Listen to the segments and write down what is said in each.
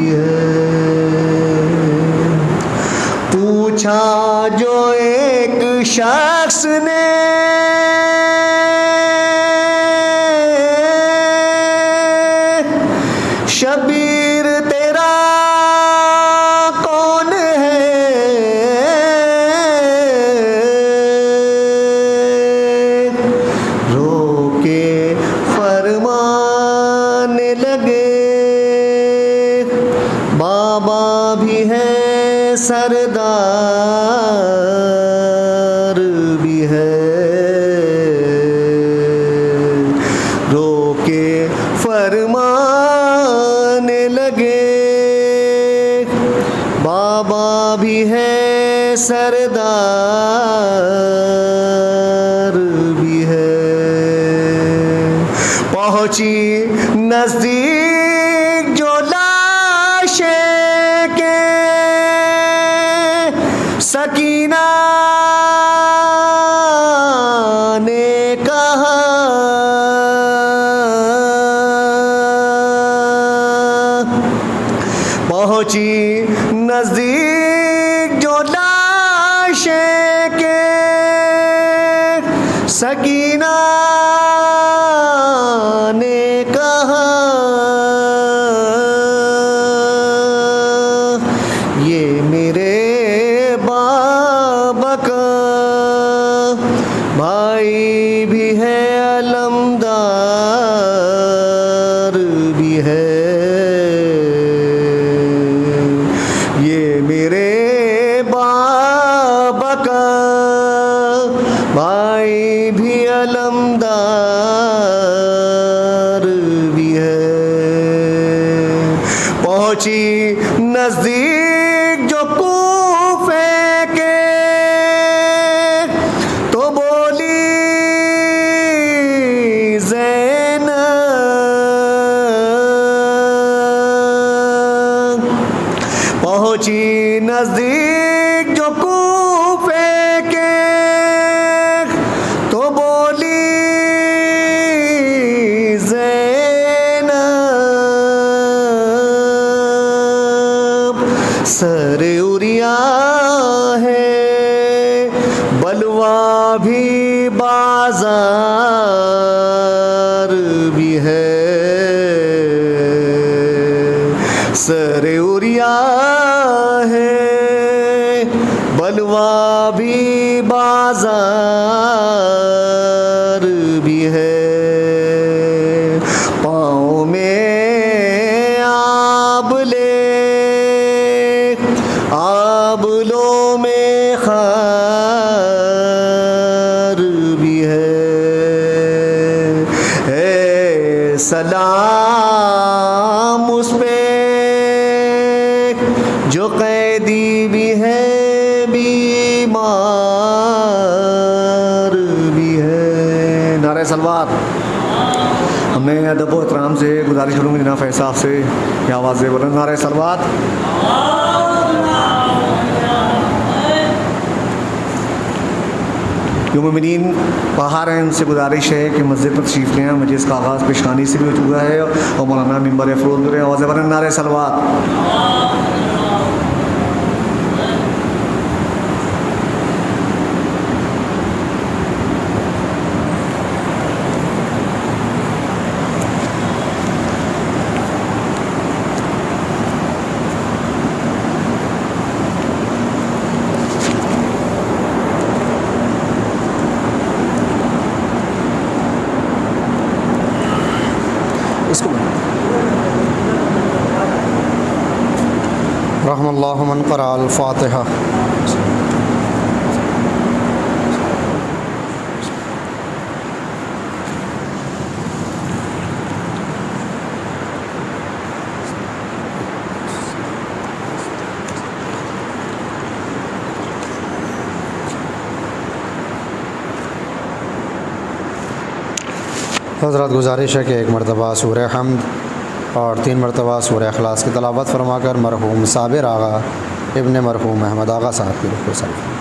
بھی ہے۔ پوچھا جو ایک شخص نے شبیر تیرا کون ہے، رو کے فرمانے لگے بابا بھی ہے سردار بھی ہے، رو کے فرمانے لگے بابا بھی ہے سردار بھی ہے۔ پہنچی نزدیک جو لاشیں کے سکینہ نے کہا پہنچی نزدیک جو لاشیں کے سکینہ نے کہا یہ میرے بابا کا بھائی بھی ہے، علمدار بھی ہے، یہ میرے بابا کا بھائی بھی علمدار بھی ہے۔ پہنچی نزدیک جو کوفے کے تو بولی زینب، پہنچی نزدیک جو کوفے کے تو بولی زینب، سر اوریا ہے بلوا بھی بازار بھی ہے، سر اوریا ہے بلوا بھی بازار بھی ہے، پاؤں میں آبلوں میں خار بھی ہے، سلام اس پہ جو قیدی بھی ہے، بیمار بھی ہے۔ نعرہ صلوات۔ ہم نے ادب و احترام سے گزارش کروں گی جناب فیض صاحب سے یہ آواز سے بولیں نعرہ صلوات۔ جو مومنین باہر ہیں ان سے گزارش ہے کہ مسجد پر تشریف لیں، مجلس کا آغاز پیشخانی سے بھی ہو چکا ہے اور مولانا ممبر افروز ہو رہے ہیں، آواز سے بولیں نعرہ صلوات۔ رحم اللہ من قرأ الفاتحہ۔ حضرات گزارش ہے کہ ایک مرتبہ سورہ حمد اور 3 مرتبہ سورہ اخلاص کی تلاوت فرما کر مرحوم صابر آغا ابن مرحوم احمد آغا صاحب کی روح کو سلام۔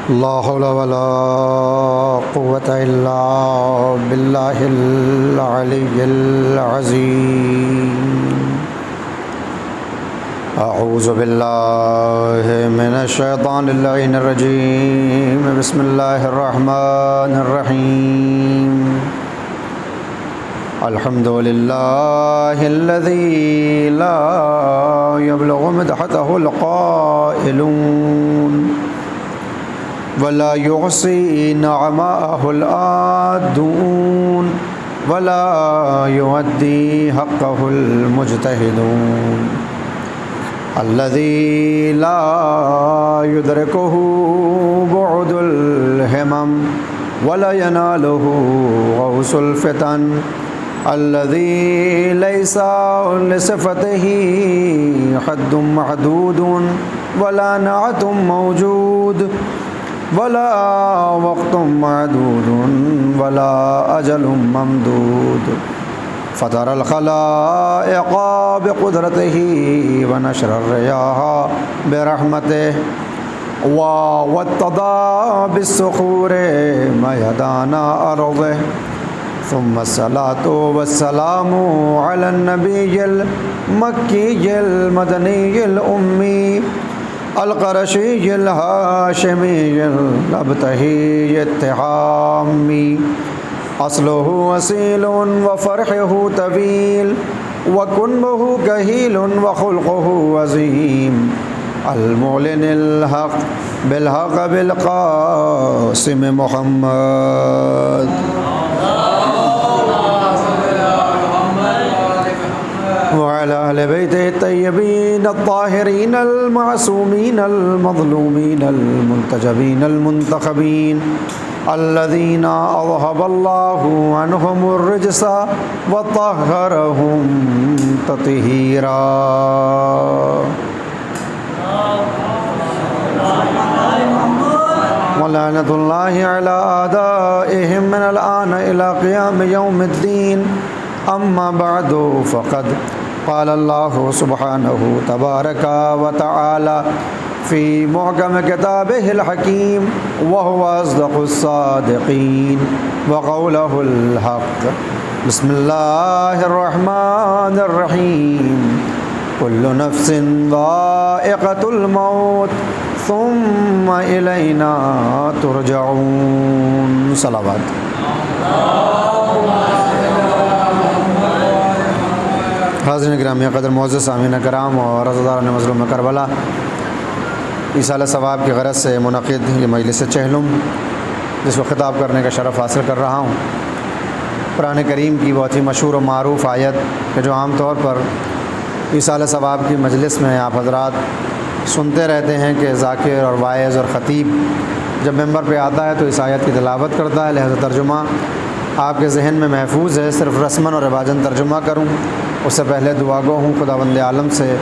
لا حول ولا قوة إلا بالله العلي العظيم. أعوذ بالله من الشيطان اللعين الرجيم. بسم الله الرحمن الرحيم. الحمد لله الذي لا يبلغ مدحته القائلون ولا يحصي نعماءه الآدون ولا يؤدي حقه المجتهدون. الذي لا يدركه بعد الهمم ولا يناله غوث الفتن. الذي ليس لصفته حد محدود ولا نعت موجود ولا وقت معدود ولا أجل ممدود. فطر الخلائق بقدرته ونشر الرياح برحمته ووطد بالصخور ميدان أرضه. ثم الصلاة والسلام على النبي المكي المدني الأمي القرشي الهاشمي الأبتهي التهامي. أصله أصيل وفرحه طويل وكنبه كهيل وخلقه عظيم. المعلن الحق بالحق بالقاسم محمد وعلى أهل بيته الطيبين الطاهرين المعصومين المظلومين المنتجبين المنتخبين الذين أذهب الله عنهم الرجس وطهرهم تطهيرا. ولعنة الله على أعدائهم من الآن إلى قيام يوم الدين. أما بعد فقد قال الله سبحانه تبارك وتعالى في محكم كتابه الحكيم وهو أصدق الصادقين وقوله الحق. بسم الله الرحمن الرحيم. كل نفس ذائقة الموت ثم إلينا ترجعون. صلوات. حاضرین گرامی قدر معزز سامعین کرام اور عزاداران مظلوم کربلا، ایصال ثواب کی غرض سے منعقد یہ مجلس چہلم جس کو خطاب کرنے کا شرف حاصل کر رہا ہوں، قرآن کریم کی بہت ہی مشہور و معروف آیت کہ جو عام طور پر ایصال ثواب کی مجلس میں آپ حضرات سنتے رہتے ہیں کہ ذاکر اور واعظ اور خطیب جب ممبر پہ آتا ہے تو اس آیت کی تلاوت کرتا ہے، لہذا ترجمہ آپ کے ذہن میں محفوظ ہے، صرف رسماً اور رواجاً ترجمہ کروں۔ اس سے پہلے دعا گو ہوں خداوند عالم سے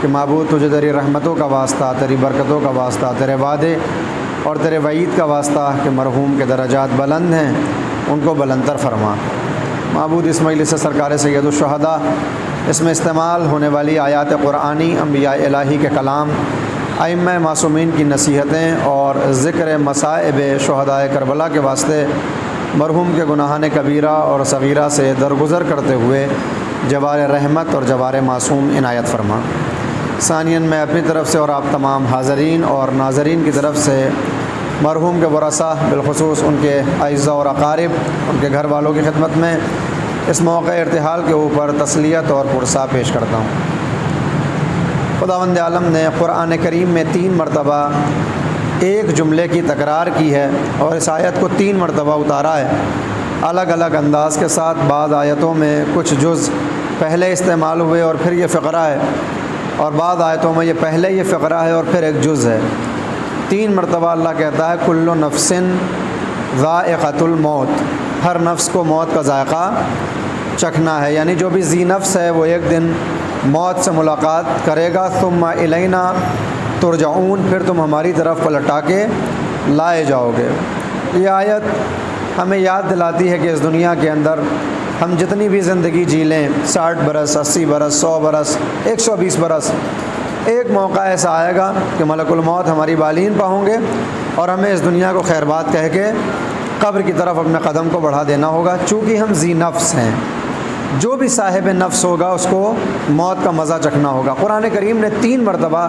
کہ معبود تجھے تیری رحمتوں کا واسطہ، تیری برکتوں کا واسطہ، تیرے وعدے اور تیرے وعید کا واسطہ کہ مرحوم کے درجات بلند ہیں ان کو بلندتر فرما۔ معبود اس مجلس سے سرکار سید الشہداء، اس میں استعمال ہونے والی آیات قرآنی، انبیاء الہی کے کلام، ائمہ معصومین کی نصیحتیں اور ذکر مصائب شہداء کربلا کے واسطے مرحوم کے گناہان کبیرہ اور صغیرہ سے درگزر کرتے ہوئے جوار رحمت اور جوار معصوم عنایت فرما۔ ثانیاً میں اپنی طرف سے اور آپ تمام حاضرین اور ناظرین کی طرف سے مرحوم کے ورثہ بالخصوص ان کے اعزاء اور اقارب، ان کے گھر والوں کی خدمت میں اس موقع ارتحال کے اوپر تسلیت اور پرسا پیش کرتا ہوں۔ خداوند عالم نے قرآن کریم میں 3 مرتبہ ایک جملے کی تکرار کی ہے اور اس آیت کو 3 مرتبہ اتارا ہے، الگ الگ انداز کے ساتھ۔ بعض آیتوں میں کچھ جز پہلے استعمال ہوئے اور پھر یہ فقرہ ہے، اور بعض آیتوں میں یہ پہلے یہ فقرہ ہے اور پھر ایک جز ہے۔ 3 مرتبہ اللہ کہتا ہے کل نفس ذائقۃ الموت، ہر نفس کو موت کا ذائقہ چکھنا ہے، یعنی جو بھی ذی نفس ہے وہ ایک دن موت سے ملاقات کرے گا۔ ثم الینا ترجعون، پھر تم ہماری طرف پلٹا کے لائے جاؤ گے۔ یہ آیت ہمیں یاد دلاتی ہے کہ اس دنیا کے اندر ہم جتنی بھی زندگی جی لیں، 60 برس، 80 برس، 100 برس، 120 برس، ایک موقع ایسا آئے گا کہ ملک الموت ہماری بالین پہ ہوں گے اور ہمیں اس دنیا کو خیر بات کہہ کے قبر کی طرف اپنے قدم کو بڑھا دینا ہوگا، چونکہ ہم ذی نفس ہیں۔ جو بھی صاحب نفس ہوگا اس کو موت کا مزہ چکھنا ہوگا۔ قرآن کریم نے 3 مرتبہ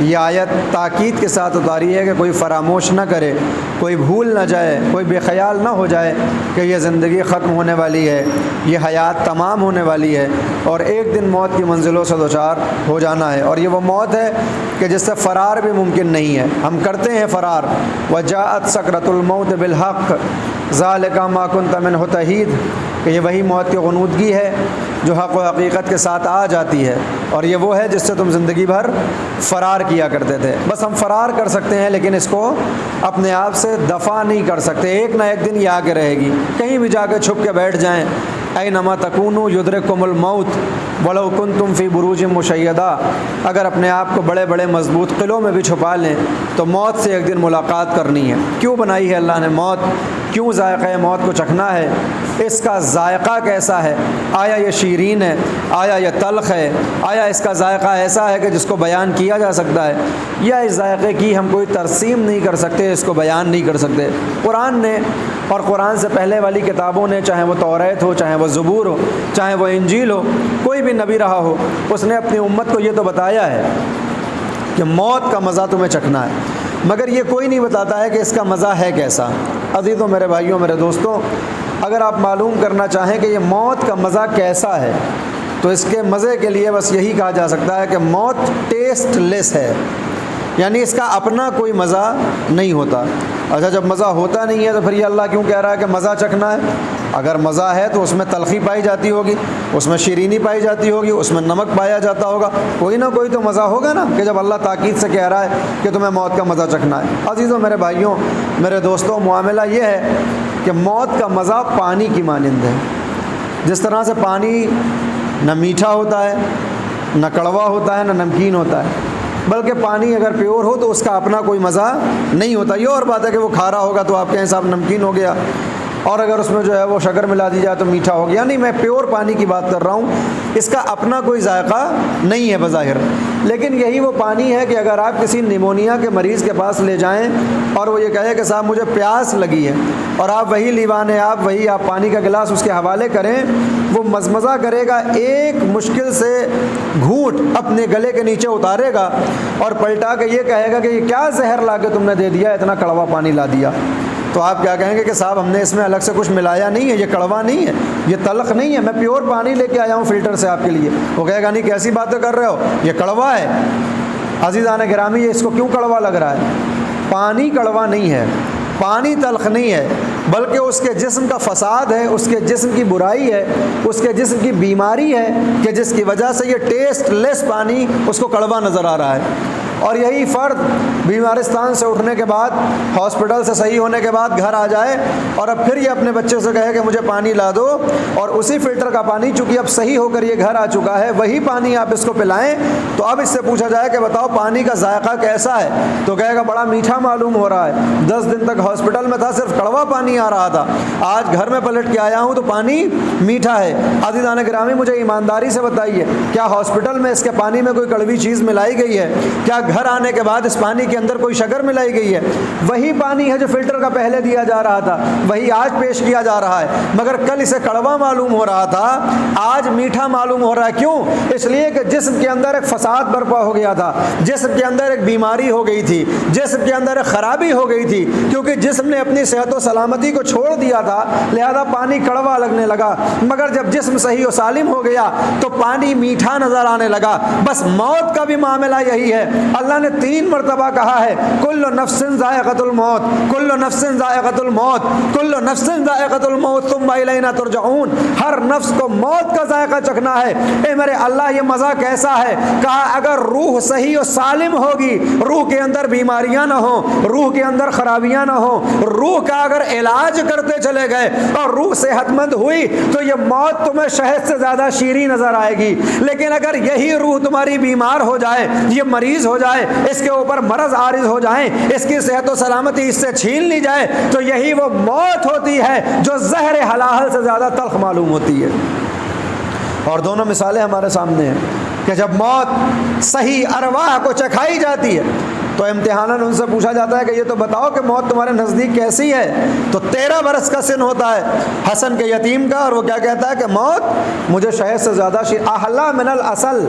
یہ آیت تاکید کے ساتھ اتاری ہے کہ کوئی فراموش نہ کرے، کوئی بھول نہ جائے، کوئی بے خیال نہ ہو جائے کہ یہ زندگی ختم ہونے والی ہے، یہ حیات تمام ہونے والی ہے، اور ایک دن موت کی منزلوں سے دوچار ہو جانا ہے۔ اور یہ وہ موت ہے کہ جس سے فرار بھی ممکن نہیں ہے۔ ہم کرتے ہیں فرار، وجاءت سکرۃ الموت بالحق ذالک ما کنت منہ تحید، کہ یہ وہی موت کی غنودگی ہے جو حق و حقیقت کے ساتھ آ جاتی ہے، اور یہ وہ ہے جس سے تم زندگی بھر فرار کیا کرتے تھے۔ بس ہم فرار کر سکتے ہیں لیکن اس کو اپنے آپ سے دفع نہیں کر سکتے۔ ایک نہ ایک دن یہ آ کے رہے گی، کہیں بھی جا کے چھپ کے بیٹھ جائیں، اینما تکونوا یدرککم الموت ولو کنتم فی بروج مشیدہ، اگر اپنے آپ کو بڑے بڑے مضبوط قلعوں میں بھی چھپا لیں تو موت سے ایک دن ملاقات کرنی ہے۔ کیوں بنائی ہے اللہ نے موت؟ کیوں ذائقہ موت کو چکھنا ہے؟ اس کا ذائقہ کیسا ہے؟ آیا یہ شیرین ہے؟ آیا یہ تلخ ہے؟ آیا اس کا ذائقہ ایسا ہے کہ جس کو بیان کیا جا سکتا ہے؟ یا اس ذائقے کی ہم کوئی ترسیم نہیں کر سکتے، اس کو بیان نہیں کر سکتے؟ قرآن نے اور قرآن سے پہلے والی کتابوں نے، چاہے وہ توریت ہو، چاہے وہ زبور ہو، چاہے وہ انجیل ہو، کوئی بھی نبی رہا ہو، اس نے اپنی امت کو یہ تو بتایا ہے کہ موت کا مزہ تمہیں چکھنا ہے، مگر یہ کوئی نہیں بتاتا ہے کہ اس کا مزہ ہے کیسا۔ عزیزوں، میرے بھائیوں، میرے دوستوں، اگر آپ معلوم کرنا چاہیں کہ یہ موت کا مزہ کیسا ہے تو اس کے مزے کے لیے بس یہی کہا جا سکتا ہے کہ موت ٹیسٹ لیس ہے، یعنی اس کا اپنا کوئی مزہ نہیں ہوتا۔ اچھا، جب مزہ ہوتا نہیں ہے تو پھر یہ اللہ کیوں کہہ رہا ہے کہ مزہ چکھنا ہے؟ اگر مزہ ہے تو اس میں تلخی پائی جاتی ہوگی، اس میں شیرینی پائی جاتی ہوگی، اس میں نمک پایا جاتا ہوگا، کوئی نہ کوئی تو مزہ ہوگا نا، کہ جب اللہ تاکید سے کہہ رہا ہے کہ تمہیں موت کا مزہ چکھنا ہے۔ عزیزوں، میرے بھائیوں، میرے دوستوں، معاملہ یہ ہے کہ موت کا مزہ پانی کی مانند ہے۔ جس طرح سے پانی نہ میٹھا ہوتا ہے، نہ کڑوا ہوتا ہے، نہ نمکین ہوتا ہے، بلکہ پانی اگر پیور ہو تو اس کا اپنا کوئی مزہ نہیں ہوتا۔ یہ اور بات ہے کہ وہ کھارا ہوگا تو آپ کہیں صاحب نمکین ہو گیا، اور اگر اس میں جو ہے وہ شکر ملا دی جائے تو میٹھا ہو گیا۔ نہیں، میں پیور پانی کی بات کر رہا ہوں، اس کا اپنا کوئی ذائقہ نہیں ہے بظاہر، لیکن یہی وہ پانی ہے کہ اگر آپ کسی نیمونیا کے مریض کے پاس لے جائیں اور وہ یہ کہے کہ صاحب مجھے پیاس لگی ہے، اور آپ وہی لیوان آپ پانی کا گلاس اس کے حوالے کریں، وہ مزمزہ کرے گا، ایک مشکل سے گھونٹ اپنے گلے کے نیچے اتارے گا اور پلٹا کے یہ کہے گا کہ یہ کیا زہر لا کے تم نے دے دیا، اتنا کڑوا پانی لا دیا۔ تو آپ کیا کہیں گے کہ صاحب ہم نے اس میں الگ سے کچھ ملایا نہیں ہے، یہ کڑوا نہیں ہے، یہ تلخ نہیں ہے، میں پیور پانی لے کے آیا ہوں فلٹر سے آپ کے لیے۔ وہ کہے گا نہیں، کیسی باتیں کر رہے ہو، یہ کڑوا ہے۔ عزیزان گرامی، یہ اس کو کیوں کڑوا لگ رہا ہے؟ پانی کڑوا نہیں ہے، پانی تلخ نہیں ہے، بلکہ اس کے جسم کا فساد ہے، اس کے جسم کی برائی ہے، اس کے جسم کی بیماری ہے کہ جس کی وجہ سے یہ ٹیسٹ لیس پانی اس کو کڑوا نظر آ رہا ہے۔ اور یہی فرد بیمارستان سے اٹھنے کے بعد، ہاسپٹل سے صحیح ہونے کے بعد گھر آ جائے اور اب پھر یہ اپنے بچے سے کہے کہ مجھے پانی لا دو، اور اسی فلٹر کا پانی چونکہ اب صحیح ہو کر یہ گھر آ چکا ہے، وہی پانی آپ اس کو پلائیں تو اب اس سے پوچھا جائے کہ بتاؤ پانی کا ذائقہ کیسا ہے، تو کہے گا بڑا میٹھا معلوم ہو رہا ہے، 10 دن تک ہاسپٹل میں تھا، صرف کڑوا پانی آ رہا تھا، آج گھر میں پلٹ کے آیا ہوں تو پانی میٹھا ہے۔ عزیزان گرامی، مجھے ایمانداری سے بتائیے، کیا ہاسپٹل میں اس کے پانی میں کوئی کڑوی چیز ملائی گئی ہے؟ کیا گھر آنے کے بعد اس پانی کے اندر کوئی شکر ملائی گئی ہے؟ وہی پانی ہے جو فلٹر کا پہلے دیا جا رہا تھا، وہی آج پیش کیا جا رہا ہے، مگر کل اسے کڑوا معلوم ہو رہا تھا، آج میٹھا معلوم ہو رہا ہے۔ کیوں؟ اس لیے کہ جسم کے اندر ایک فساد برپا ہو گیا تھا، جسم کے اندر ایک بیماری ہو گئی تھی، جسم کے اندر ایک خرابی ہو گئی تھی، کیونکہ جسم نے اپنی صحت و سلامتی کو چھوڑ دیا تھا، لہذا پانی کڑوا لگنے لگا۔ مگر جب جسم صحیح و سالم ہو گیا تو پانی میٹھا نظر آنے لگا۔ بس موت کا بھی معاملہ یہی ہے۔ اللہ نے 3 مرتبہ کہا ہے کل نفس ذائقۃ الموت، کل نفس ذائقۃ الموت، کل نفس ذائقۃ الموت ثم الینا ترجعون، ہر نفس کو موت کا ذائقہ چکھنا ہے۔ اے میرے اللہ، یہ مزہ کیسا ہے؟ کہا اگر روح صحیح و سالم ہوگی، روح کے اندر بیماریاں نہ ہوں، روح کے اندر خرابیاں نہ ہوں، روح کا اگر علاج کرتے چلے گئے اور روح صحت مند ہوئی تو یہ موت تمہیں شہد سے زیادہ شیریں نظر آئے گی۔ لیکن اگر یہی روح تمہاری بیمار ہو جائے، یہ مریض ہو جائے، اس کے اوپر مرض عارض ہو جائیں، اس کی صحت و سلامتی اس سے چھین لی جائے، تو یہی وہ موت ہوتی ہے جو زہر حلال سے زیادہ تلخ معلوم ہوتی ہے۔ اور دونوں مثالیں ہمارے سامنے ہیں کہ جب موت صحیح ارواح کو چکھائی جاتی ہے، تو امتحاناً ان سے پوچھا جاتا ہے کہ یہ تو بتاؤ کہ موت تمہارے نزدیک کیسی ہے؟ تو 13 برس کا سن ہوتا ہے حسن کے یتیم کا، اور وہ کیا کہتا ہے کہ موت مجھے شہد سے زیادہ احلا من الاصل،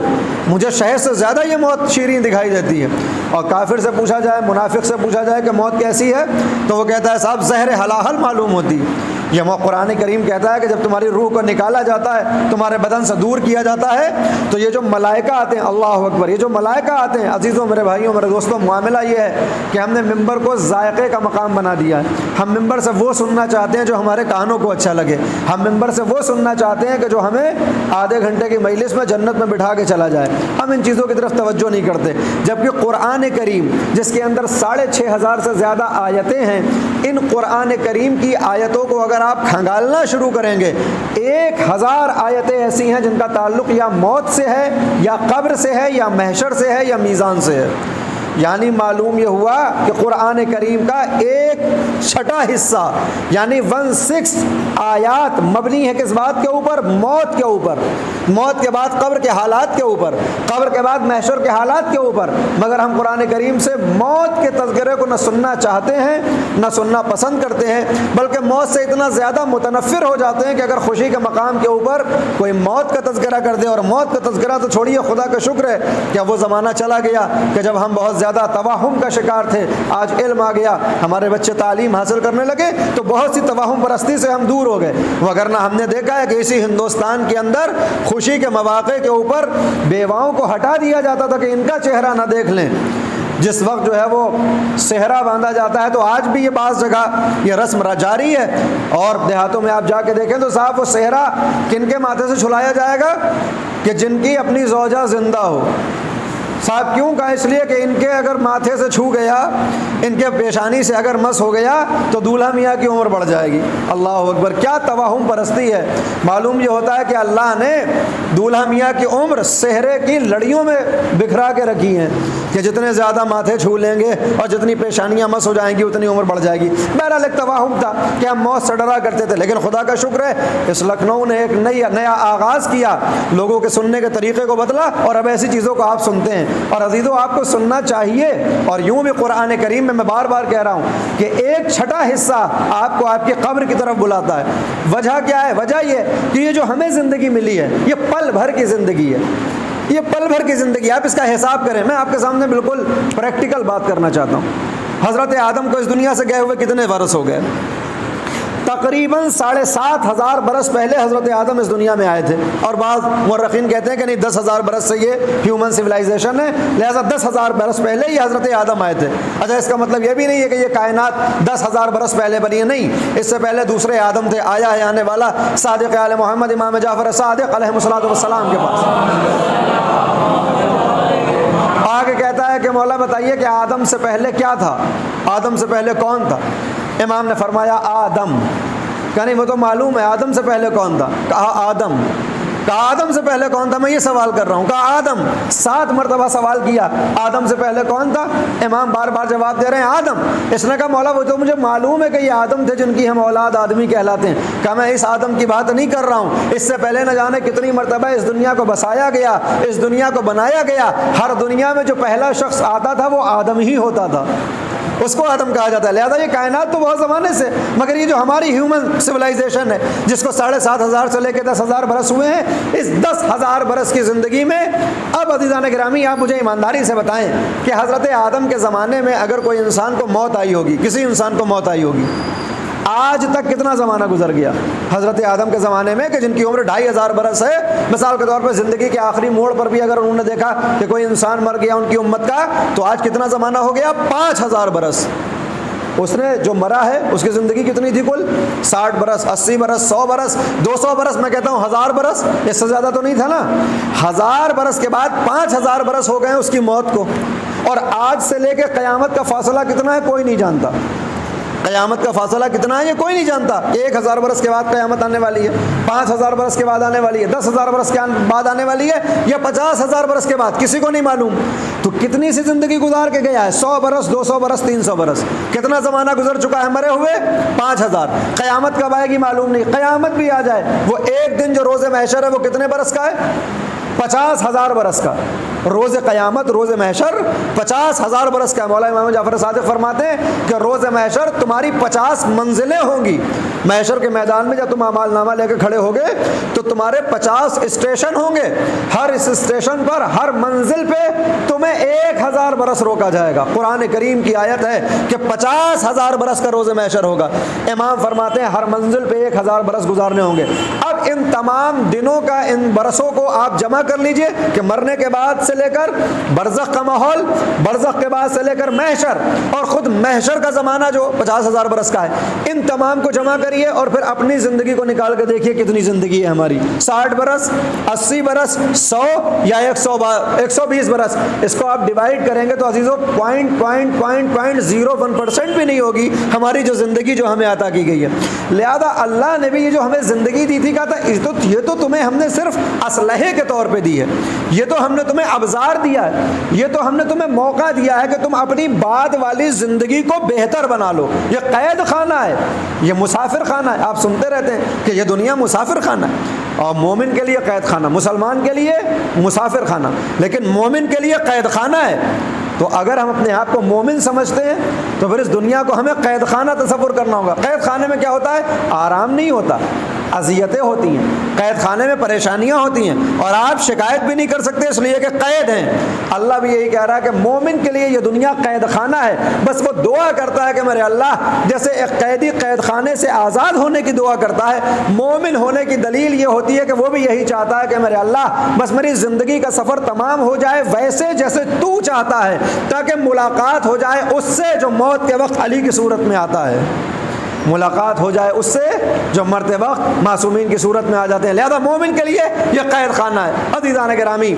مجھے شہد سے زیادہ یہ موت شیریں دکھائی دیتی ہے۔ اور کافر سے پوچھا جائے، منافق سے پوچھا جائے کہ موت کیسی ہے، تو وہ کہتا ہے صاحب زہر حلاحل معلوم ہوتی ہے۔ یہ قرآن کریم کہتا ہے کہ جب تمہاری روح کو نکالا جاتا ہے، تمہارے بدن سے دور کیا جاتا ہے، تو یہ جو ملائکہ آتے ہیں، اللہ اکبر، یہ جو ملائکہ آتے ہیں، عزیزوں میرے بھائیوں میرے دوستوں، معاملہ یہ ہے کہ ہم نے ممبر کو ذائقے کا مقام بنا دیا ہے۔ ہم ممبر سے وہ سننا چاہتے ہیں جو ہمارے کانوں کو اچھا لگے، ہم ممبر سے وہ سننا چاہتے ہیں کہ جو ہمیں آدھے گھنٹے کی مجلس میں جنت میں بٹھا کے چلا جائے۔ ہم ان چیزوں کی طرف توجہ نہیں کرتے، جبکہ قرآن کریم جس کے اندر 6500 سے زیادہ آیتیں ہیں، ان قرآن کریم کی آیتوں کو اگر آپ کھنگالنا شروع کریں گے، 1000 آیتیں ایسی ہیں جن کا تعلق یا موت سے ہے، یا قبر سے ہے، یا محشر سے ہے، یا میزان سے ہے۔ یعنی معلوم یہ ہوا کہ قرآن کریم کا 1/6 حصہ یعنی 1/6 آیات مبنی ہے کس بات کے اوپر؟ موت کے اوپر، موت کے بعد قبر کے حالات کے اوپر، قبر کے بعد محشر کے حالات کے اوپر۔ مگر ہم قرآن کریم سے موت کے تذکرے کو نہ سننا چاہتے ہیں، نہ سننا پسند کرتے ہیں، بلکہ موت سے اتنا زیادہ متنفر ہو جاتے ہیں کہ اگر خوشی کے مقام کے اوپر کوئی موت کا تذکرہ کر دے، اور موت کا تذکرہ تو چھوڑیے، خدا کا شکر ہے کہ وہ زمانہ چلا گیا کہ جب ہم بہت زیادہ توہم کا شکار تھے، آج علم آ گیا، ہمارے بچے تعلیم حاصل کرنے لگے تو بہت سی توہم پرستی سے ہم دور ہو گئے۔ وگرنہ ہم نے دیکھا ہے کہ اسی ہندوستان کے اندر خوشی کے مواقع کے اوپر بیواؤں کو ہٹا دیا جاتا تھا کہ ان کا چہرہ نہ دیکھ لیں۔ جس وقت جو ہے وہ صحرا باندھا جاتا ہے، تو آج بھی یہ بعض جگہ یہ رسم جاری ہے، اور دیہاتوں میں آپ جا کے دیکھیں تو صاحب وہ صحرا کن کے ماتھے سے چھلایا جائے گا؟ کہ جن کی اپنی زوجہ زندہ ہو۔ صاحب کیوں کہا؟ اس لیے کہ ان کے اگر ماتھے سے چھو گیا، ان کے پیشانی سے اگر مس ہو گیا تو دولہا میاں کی عمر بڑھ جائے گی۔ اللہ اکبر، کیا توہم پرستی ہے! معلوم یہ ہوتا ہے کہ اللہ نے دولہا میاں کی عمر صحرے کی لڑیوں میں بکھرا کے رکھی ہیں کہ جتنے زیادہ ماتھے چھو لیں گے اور جتنی پیشانیاں مس ہو جائیں گی اتنی عمر بڑھ جائے گی۔ بہرحال ایک توہم تھا کہ ہم موت سے ڈرا کرتے تھے، لیکن خدا کا شکر ہے اس لکھنؤ نے ایک نیا آغاز کیا، لوگوں کے سننے کے طریقے کو بدلا، اور اب ایسی چیزوں کو آپ سنتے ہیں۔ اور عزیزوں آپ کو سننا چاہیے، اور یوں بھی قرآن کریم میں بار بار کہہ رہا ہوں کہ 1/6 حصہ آپ کو آپ کی قبر کی طرف بلاتا ہے۔ وجہ کیا ہے؟ وجہ یہ کہ یہ جو ہمیں زندگی ملی ہے یہ پل بھر کی زندگی ہے، یہ پل بھر کی زندگی، آپ اس کا حساب کریں۔ میں آپ کے سامنے بالکل پریکٹیکل بات کرنا چاہتا ہوں۔ حضرت آدم کو اس دنیا سے گئے ہوئے کتنے برس ہو گئے؟ تقریباً 7500 برس پہلے حضرت آدم اس دنیا میں آئے تھے، اور بعض مورخین کہتے ہیں کہ نہیں 10,000 برس سے یہ ہیومن سویلائزیشن ہے، لہذا 10,000 برس پہلے ہی حضرت آدم آئے تھے۔ اچھا، اس کا مطلب یہ بھی نہیں ہے کہ یہ کائنات 10,000 برس پہلے بنی ہے، نہیں، اس سے پہلے دوسرے آدم تھے، آیا ہے آنے والا صادق آل محمد امام جعفر صادق علیہ الصلوۃ والسلام کے پاس۔ آگے کہتا ہے کہ مولا بتائیے کہ آدم سے پہلے کیا تھا، آدم سے پہلے کون تھا؟ امام نے فرمایا آدم۔ کہا نہیں وہ تو معلوم ہے، آدم سے پہلے کون تھا؟ کہا آدم۔ کہا آدم سے پہلے کون تھا؟ میں یہ سوال کر رہا ہوں۔ کہا آدم۔ 7 مرتبہ سوال کیا، آدم سے پہلے کون تھا؟ امام بار بار جواب دے رہے ہیں آدم۔ اس نے کہا مولا وہ تو مجھے معلوم ہے کہ یہ آدم تھے جن کی ہم اولاد آدمی کہلاتے ہیں۔ کہا میں اس آدم کی بات نہیں کر رہا ہوں، اس سے پہلے نہ جانے کتنی مرتبہ اس دنیا کو بسایا گیا، اس دنیا کو بنایا گیا، ہر دنیا میں جو پہلا شخص آتا تھا وہ آدم ہی ہوتا تھا، اس کو آدم کہا جاتا ہے۔ لہذا یہ کائنات تو بہت زمانے سے، مگر یہ جو ہماری ہیومن سویلائزیشن ہے جس کو 7,500 سے لے کے 10,000 برس ہوئے ہیں، اس 10,000 برس کی زندگی میں اب عزیزان گرامی آپ مجھے ایمانداری سے بتائیں کہ حضرت آدم کے زمانے میں اگر کوئی انسان کو موت آئی ہوگی، کسی انسان کو موت آئی ہوگی، آج تک کتنا زمانہ گزر گیا حضرت آدم کے زمانے میں کہ جن کی عمر 2,500 برس ہے؟ مثال کے طور پر زندگی کے آخری موڑ پر بھی اگر انہوں نے دیکھا کہ کوئی انسان مر گیا ان کی امت کا، تو آج کتنا زمانہ ہو گیا؟ 5,000 برس۔ اس نے جو مرا ہے اس کی زندگی کتنی تھی کل؟ 60 برس، 80 برس، 100 برس، 200 برس، میں کہتا ہوں 1000 برس، اس سے زیادہ تو نہیں تھا نا۔ 1000 برس کے بعد 5,000 برس ہو گئے اس کی موت کو، اور آج سے لے کے قیامت کا فاصلہ کتنا ہے کوئی نہیں جانتا۔ قیامت کا فاصلہ کتنا ہے یہ کوئی نہیں جانتا۔ 1,000 برس کے بعد قیامت آنے والی ہے، 5,000 برس کے بعد آنے والی ہے، 10,000 برس کے بعد آنے والی ہے، یا 50,000 برس کے بعد، کسی کو نہیں معلوم۔ تو کتنی سی زندگی گزار کے گیا ہے؟ 100 برس، 200 برس، 300 برس، کتنا زمانہ گزر چکا ہے مرے ہوئے؟ 5,000۔ قیامت کب آئے گی معلوم نہیں، قیامت بھی آ جائے، وہ ایک دن جو روز محشر ہے وہ کتنے برس کا ہے؟ 50,000 برس کا۔ روز قیامت، روز محشر 50,000 برس کا ہے۔ مولا امام جعفر صادق فرماتے ہیں کہ روز محشر تمہاری 50 منزلیں ہوں گی۔ محشر کے میدان میں جب تم اعمال نامہ لے کے کھڑے ہوگے تو تمہارے 50 اسٹیشن ہوں گے، ہر اس اسٹیشن پر، ہر منزل پہ تمہیں 1000 برس روکا جائے گا۔ قرآن کریم کی آیت ہے کہ 50,000 برس کا روز محشر ہوگا۔ امام فرماتے ہیں ہر منزل پہ 1000 برس گزارنے ہوں گے۔ اب ان تمام دنوں کا، ان برسوں کو آپ جمع کر لیجئے کہ مرنے کے بعد سے لے کر برزخ کا ماحول، برزخ کے بعد سے لے کر محشر، اور خود محشر کا زمانہ جو 50,000 برس کا ہے، ان تمام کو جمع کریے اور پھر اپنی زندگی کو نکال کے دیکھیے کتنی زندگی ہے ہماری۔ 60 برس، 80 برس، 100 یا 120 برس، اس کو آپ ڈیوائڈ کریں گے تو عزیزو 0.01% بھی نہیں ہوگی ہماری جو زندگی جو ہمیں عطا کی گئی ہے۔ لہذا اللہ نے بھی یہ جو ہمیں زندگی دی تھی، کہا تھا یہ تو تمہیں ہم نے صرف اسلحے کے طور پہ دی ہے، یہ تو ہم نے تمہیں ابزار دیا ہے، یہ تو ہم نے تمہیں موقع دیا ہے کہ تم اپنی بعد والی زندگی کو بہتر بنا لو۔ یہ قید خانہ ہے، یہ مسافر خانہ ہے۔ آپ سنتے رہتے ہیں کہ یہ دنیا مسافر خانہ ہے، اور مومن کے لیے قید خانہ، مسلمان کے لیے مسافر خانہ، لیکن مومن کے لیے قید خانہ ہے۔ تو اگر ہم اپنے آپ کو مومن سمجھتے ہیں تو پھر اس دنیا کو ہمیں قید خانہ تصور کرنا ہوگا۔ قید خانے میں کیا ہوتا ہے؟ آرام نہیں ہوتا، اذیتیں ہوتی ہیں، قید خانے میں پریشانیاں ہوتی ہیں، اور آپ شکایت بھی نہیں کر سکتے اس لیے کہ قید ہیں۔ اللہ بھی یہی کہہ رہا ہے کہ مومن کے لیے یہ دنیا قید خانہ ہے، بس وہ دعا کرتا ہے کہ میرے اللہ، جیسے ایک قیدی قید خانے سے آزاد ہونے کی دعا کرتا ہے، مومن ہونے کی دلیل یہ ہوتی ہے کہ وہ بھی یہی چاہتا ہے کہ میرے اللہ بس میری زندگی کا سفر تمام ہو جائے ویسے جیسے تو چاہتا ہے، تاکہ ملاقات ہو جائے اس سے جو موت کے وقت علی کی صورت میں آتا ہے، ملاقات ہو جائے اس سے جو مرتے وقت معصومین کی صورت میں آ جاتے ہیں۔ لہذا مومن کے لیے یہ قید خانہ ہے۔ عزیزان گرامی،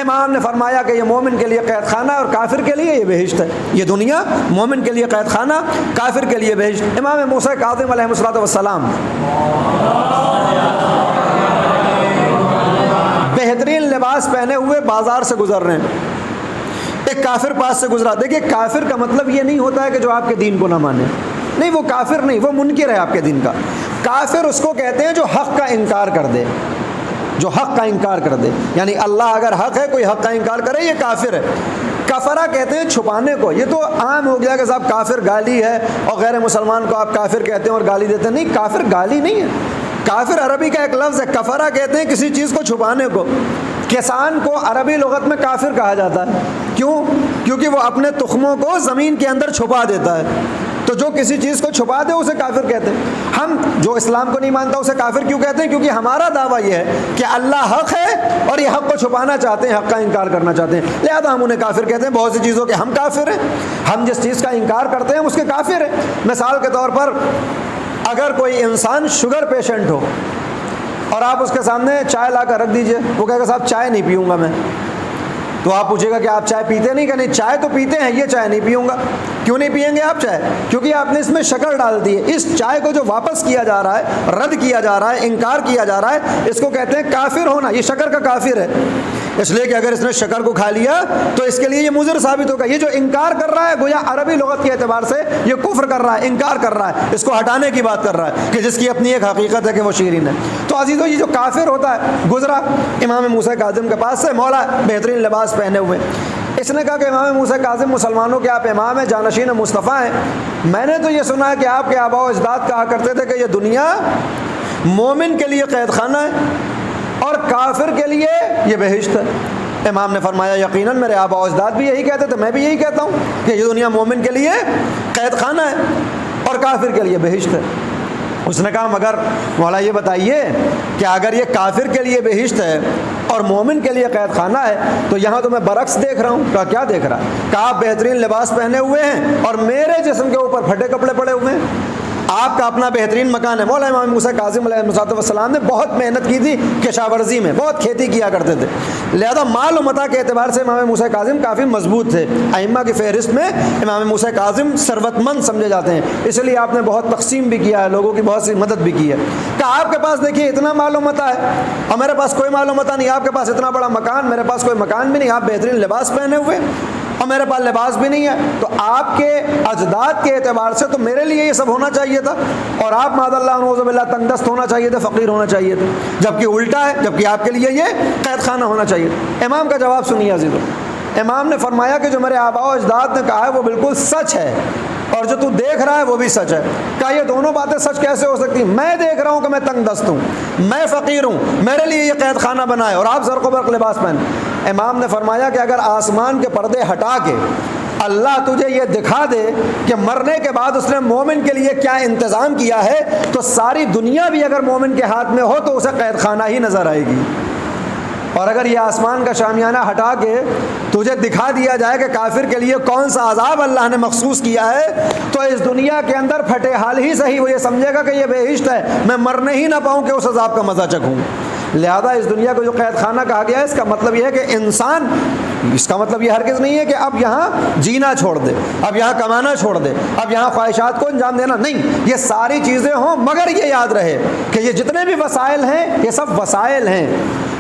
امام نے فرمایا کہ یہ مومن کے لیے قید خانہ اور کافر کے لیے یہ بہشت ہے۔ یہ دنیا مومن کے لیے قید خانہ، کافر کے لیے بہشت۔ امام موسیٰ کاظم علیہ السلام بہترین لباس پہنے ہوئے بازار سے گزر رہے ہیں، ایک کافر پاس سے گزرا۔ دیکھیے کافر کا مطلب یہ نہیں ہوتا ہے کہ جو آپ کے دین کو نہ مانے، نہیں، وہ کافر نہیں، وہ منکر ہے آپ کے دین کا۔ کافر اس کو کہتے ہیں جو حق کا انکار کر دے، جو حق کا انکار کر دے، یعنی اللہ اگر حق ہے کوئی حق کا انکار کرے یہ کافر ہے۔ کفرہ کہتے ہیں چھپانے کو، یہ تو عام ہو گیا کہ صاحب کافر گالی ہے اور غیر مسلمان کو آپ کافر کہتے ہیں اور گالی دیتے ہیں، نہیں، کافر گالی نہیں ہے، کافر عربی کا ایک لفظ ہے۔ کفرہ کہتے ہیں کسی چیز کو چھپانے کو۔ کسان کو عربی لغت میں کافر کہا جاتا ہے، کیوں؟ کیونکہ وہ اپنے تخموں کو زمین کے اندر چھپا دیتا ہے، تو جو کسی چیز کو چھپا دے اسے کافر کہتے ہیں۔ ہم جو اسلام کو نہیں مانتا اسے کافر کیوں کہتے ہیں؟ کیونکہ ہمارا دعویٰ یہ ہے کہ اللہ حق ہے اور یہ حق کو چھپانا چاہتے ہیں، حق کا انکار کرنا چاہتے ہیں، لہذا ہم انہیں کافر کہتے ہیں۔ بہت سی چیزوں کے ہم کافر ہیں، ہم جس چیز کا انکار کرتے ہیں ہم اس کے کافر ہیں۔ مثال کے طور پر اگر کوئی انسان شوگر پیشنٹ ہو اور آپ اس کے سامنے چائے لا کر رکھ دیجئے، وہ کہے گا صاحب چائے نہیں پیوں گا میں، تو آپ پوچھے گا کہ آپ چائے پیتے نہیں؟ کہ نہیں، چائے تو پیتے ہیں، یہ چائے نہیں پیوں گا۔ کیوں نہیں پئیں گے آپ چائے؟ کیونکہ آپ نے اس میں شکر ڈال دی ہے۔ اس چائے کو جو واپس کیا جا رہا ہے، رد کیا جا رہا ہے، انکار کیا جا رہا ہے، اس کو کہتے ہیں کافر ہونا۔ یہ شکر کا کافر ہے، اس لیے کہ اگر اس نے شکر کو کھا لیا تو اس کے لیے یہ مضر ثابت ہوگا۔ یہ جو انکار کر رہا ہے گویا عربی لغت کے اعتبار سے یہ کفر کر رہا ہے، انکار کر رہا ہے، اس کو ہٹانے کی بات کر رہا ہے کہ جس کی اپنی ایک حقیقت ہے کہ وہ شیرین ہے۔ تو عزیزو، یہ جو کافر ہوتا ہے گزرا امام موسیٰ کاظم کے پاس سے، مولا بہترین لباس پہنے ہوئے، اس نے کہا کہ امام موسیٰ کاظم مسلمانوں کے آپ امام ہیں، جانشین مصطفیٰ ہیں، میں نے تو یہ سنا ہے کہ آپ کے آباء و اجداد کہا کرتے تھے کہ یہ دنیا مومن کے لیے قید خانہ ہے اور کافر کے لیے یہ بہشت ہے۔ امام نے فرمایا یقیناً میرے آباء و اجداد بھی یہی کہتے تھے، میں بھی یہی کہتا ہوں کہ یہ دنیا مومن کے لیے قید خانہ ہے اور کافر کے لیے بہشت ہے۔ اس نے کہا مگر مولا یہ بتائیے کہ اگر یہ کافر کے لیے بہشت ہے اور مومن کے لیے قید خانہ ہے تو یہاں تو میں برعکس دیکھ رہا ہوں۔ کہا کیا دیکھ رہا؟ کہا آپ بہترین لباس پہنے ہوئے ہیں اور میرے جسم کے اوپر پھٹے کپڑے پڑے ہوئے ہیں۔ آپ کا اپنا بہترین مکان ہے۔ مولا امام موسیٰ کاظم علیہ السلام نے بہت محنت کی تھی کشاورزی میں، بہت کھیتی کیا کرتے تھے، لہذا مال و متاع کے اعتبار سے امام موسیٰ کاظم کافی مضبوط تھے۔ ائمہ کی فہرست میں امام موسیٰ کاظم ثروت مند سمجھے جاتے ہیں، اس لیے آپ نے بہت تقسیم بھی کیا ہے، لوگوں کی بہت سی مدد بھی کی ہے۔ کہا آپ کے پاس دیکھیے اتنا مال و متاع ہے اور میرے پاس کوئی مال و متاع نہیں، آپ کے پاس اتنا بڑا مکان، میرے پاس کوئی مکان بھی نہیں، آپ بہترین لباس پہنے ہوئے اور میرے پاس لباس بھی نہیں ہے، تو آپ کے اجداد کے اعتبار سے تو میرے لیے یہ سب ہونا چاہیے تھا، اور آپ معاذ اللہ نعوذ باللہ تنگ دست ہونا چاہیے تھے، فقیر ہونا چاہیے تھے، جبکہ الٹا ہے، جبکہ آپ کے لیے یہ قید خانہ ہونا چاہیے تھا۔ امام کا جواب سنیے عزیزو، امام نے فرمایا کہ جو میرے آباء و اجداد نے کہا ہے وہ بالکل سچ ہے، اور جو تو دیکھ رہا ہے وہ بھی سچ ہے۔ کہا یہ دونوں باتیں سچ کیسے ہو سکتی؟ میں دیکھ رہا ہوں کہ میں تنگ دست ہوں، میں فقیر ہوں، میرے لیے یہ قید خانہ بنا ہے، اور آپ زرق و برق لباس پہنے۔ امام نے فرمایا کہ اگر آسمان کے پردے ہٹا کے اللہ تجھے یہ دکھا دے کہ مرنے کے بعد اس نے مومن کے لیے کیا انتظام کیا ہے، تو ساری دنیا بھی اگر مومن کے ہاتھ میں ہو تو اسے قید خانہ ہی نظر آئے گی۔ اور اگر یہ آسمان کا شامیانہ ہٹا کے تجھے دکھا دیا جائے کہ کافر کے لیے کون سا عذاب اللہ نے مخصوص کیا ہے، تو اس دنیا کے اندر پھٹے حال ہی صحیح وہ یہ سمجھے گا کہ یہ بہشت ہے، میں مرنے ہی نہ پاؤں کہ اس عذاب کا مزہ چکھوں۔ لہذا اس دنیا کو جو قید خانہ کہا گیا ہے، اس کا مطلب یہ ہے کہ انسان، اس کا مطلب یہ ہرگز نہیں ہے کہ اب یہاں جینا چھوڑ دے، اب یہاں کمانا چھوڑ دے، اب یہاں خواہشات کو انجام دینا نہیں، یہ ساری چیزیں ہوں، مگر یہ یاد رہے کہ یہ جتنے بھی وسائل ہیں یہ سب وسائل ہیں،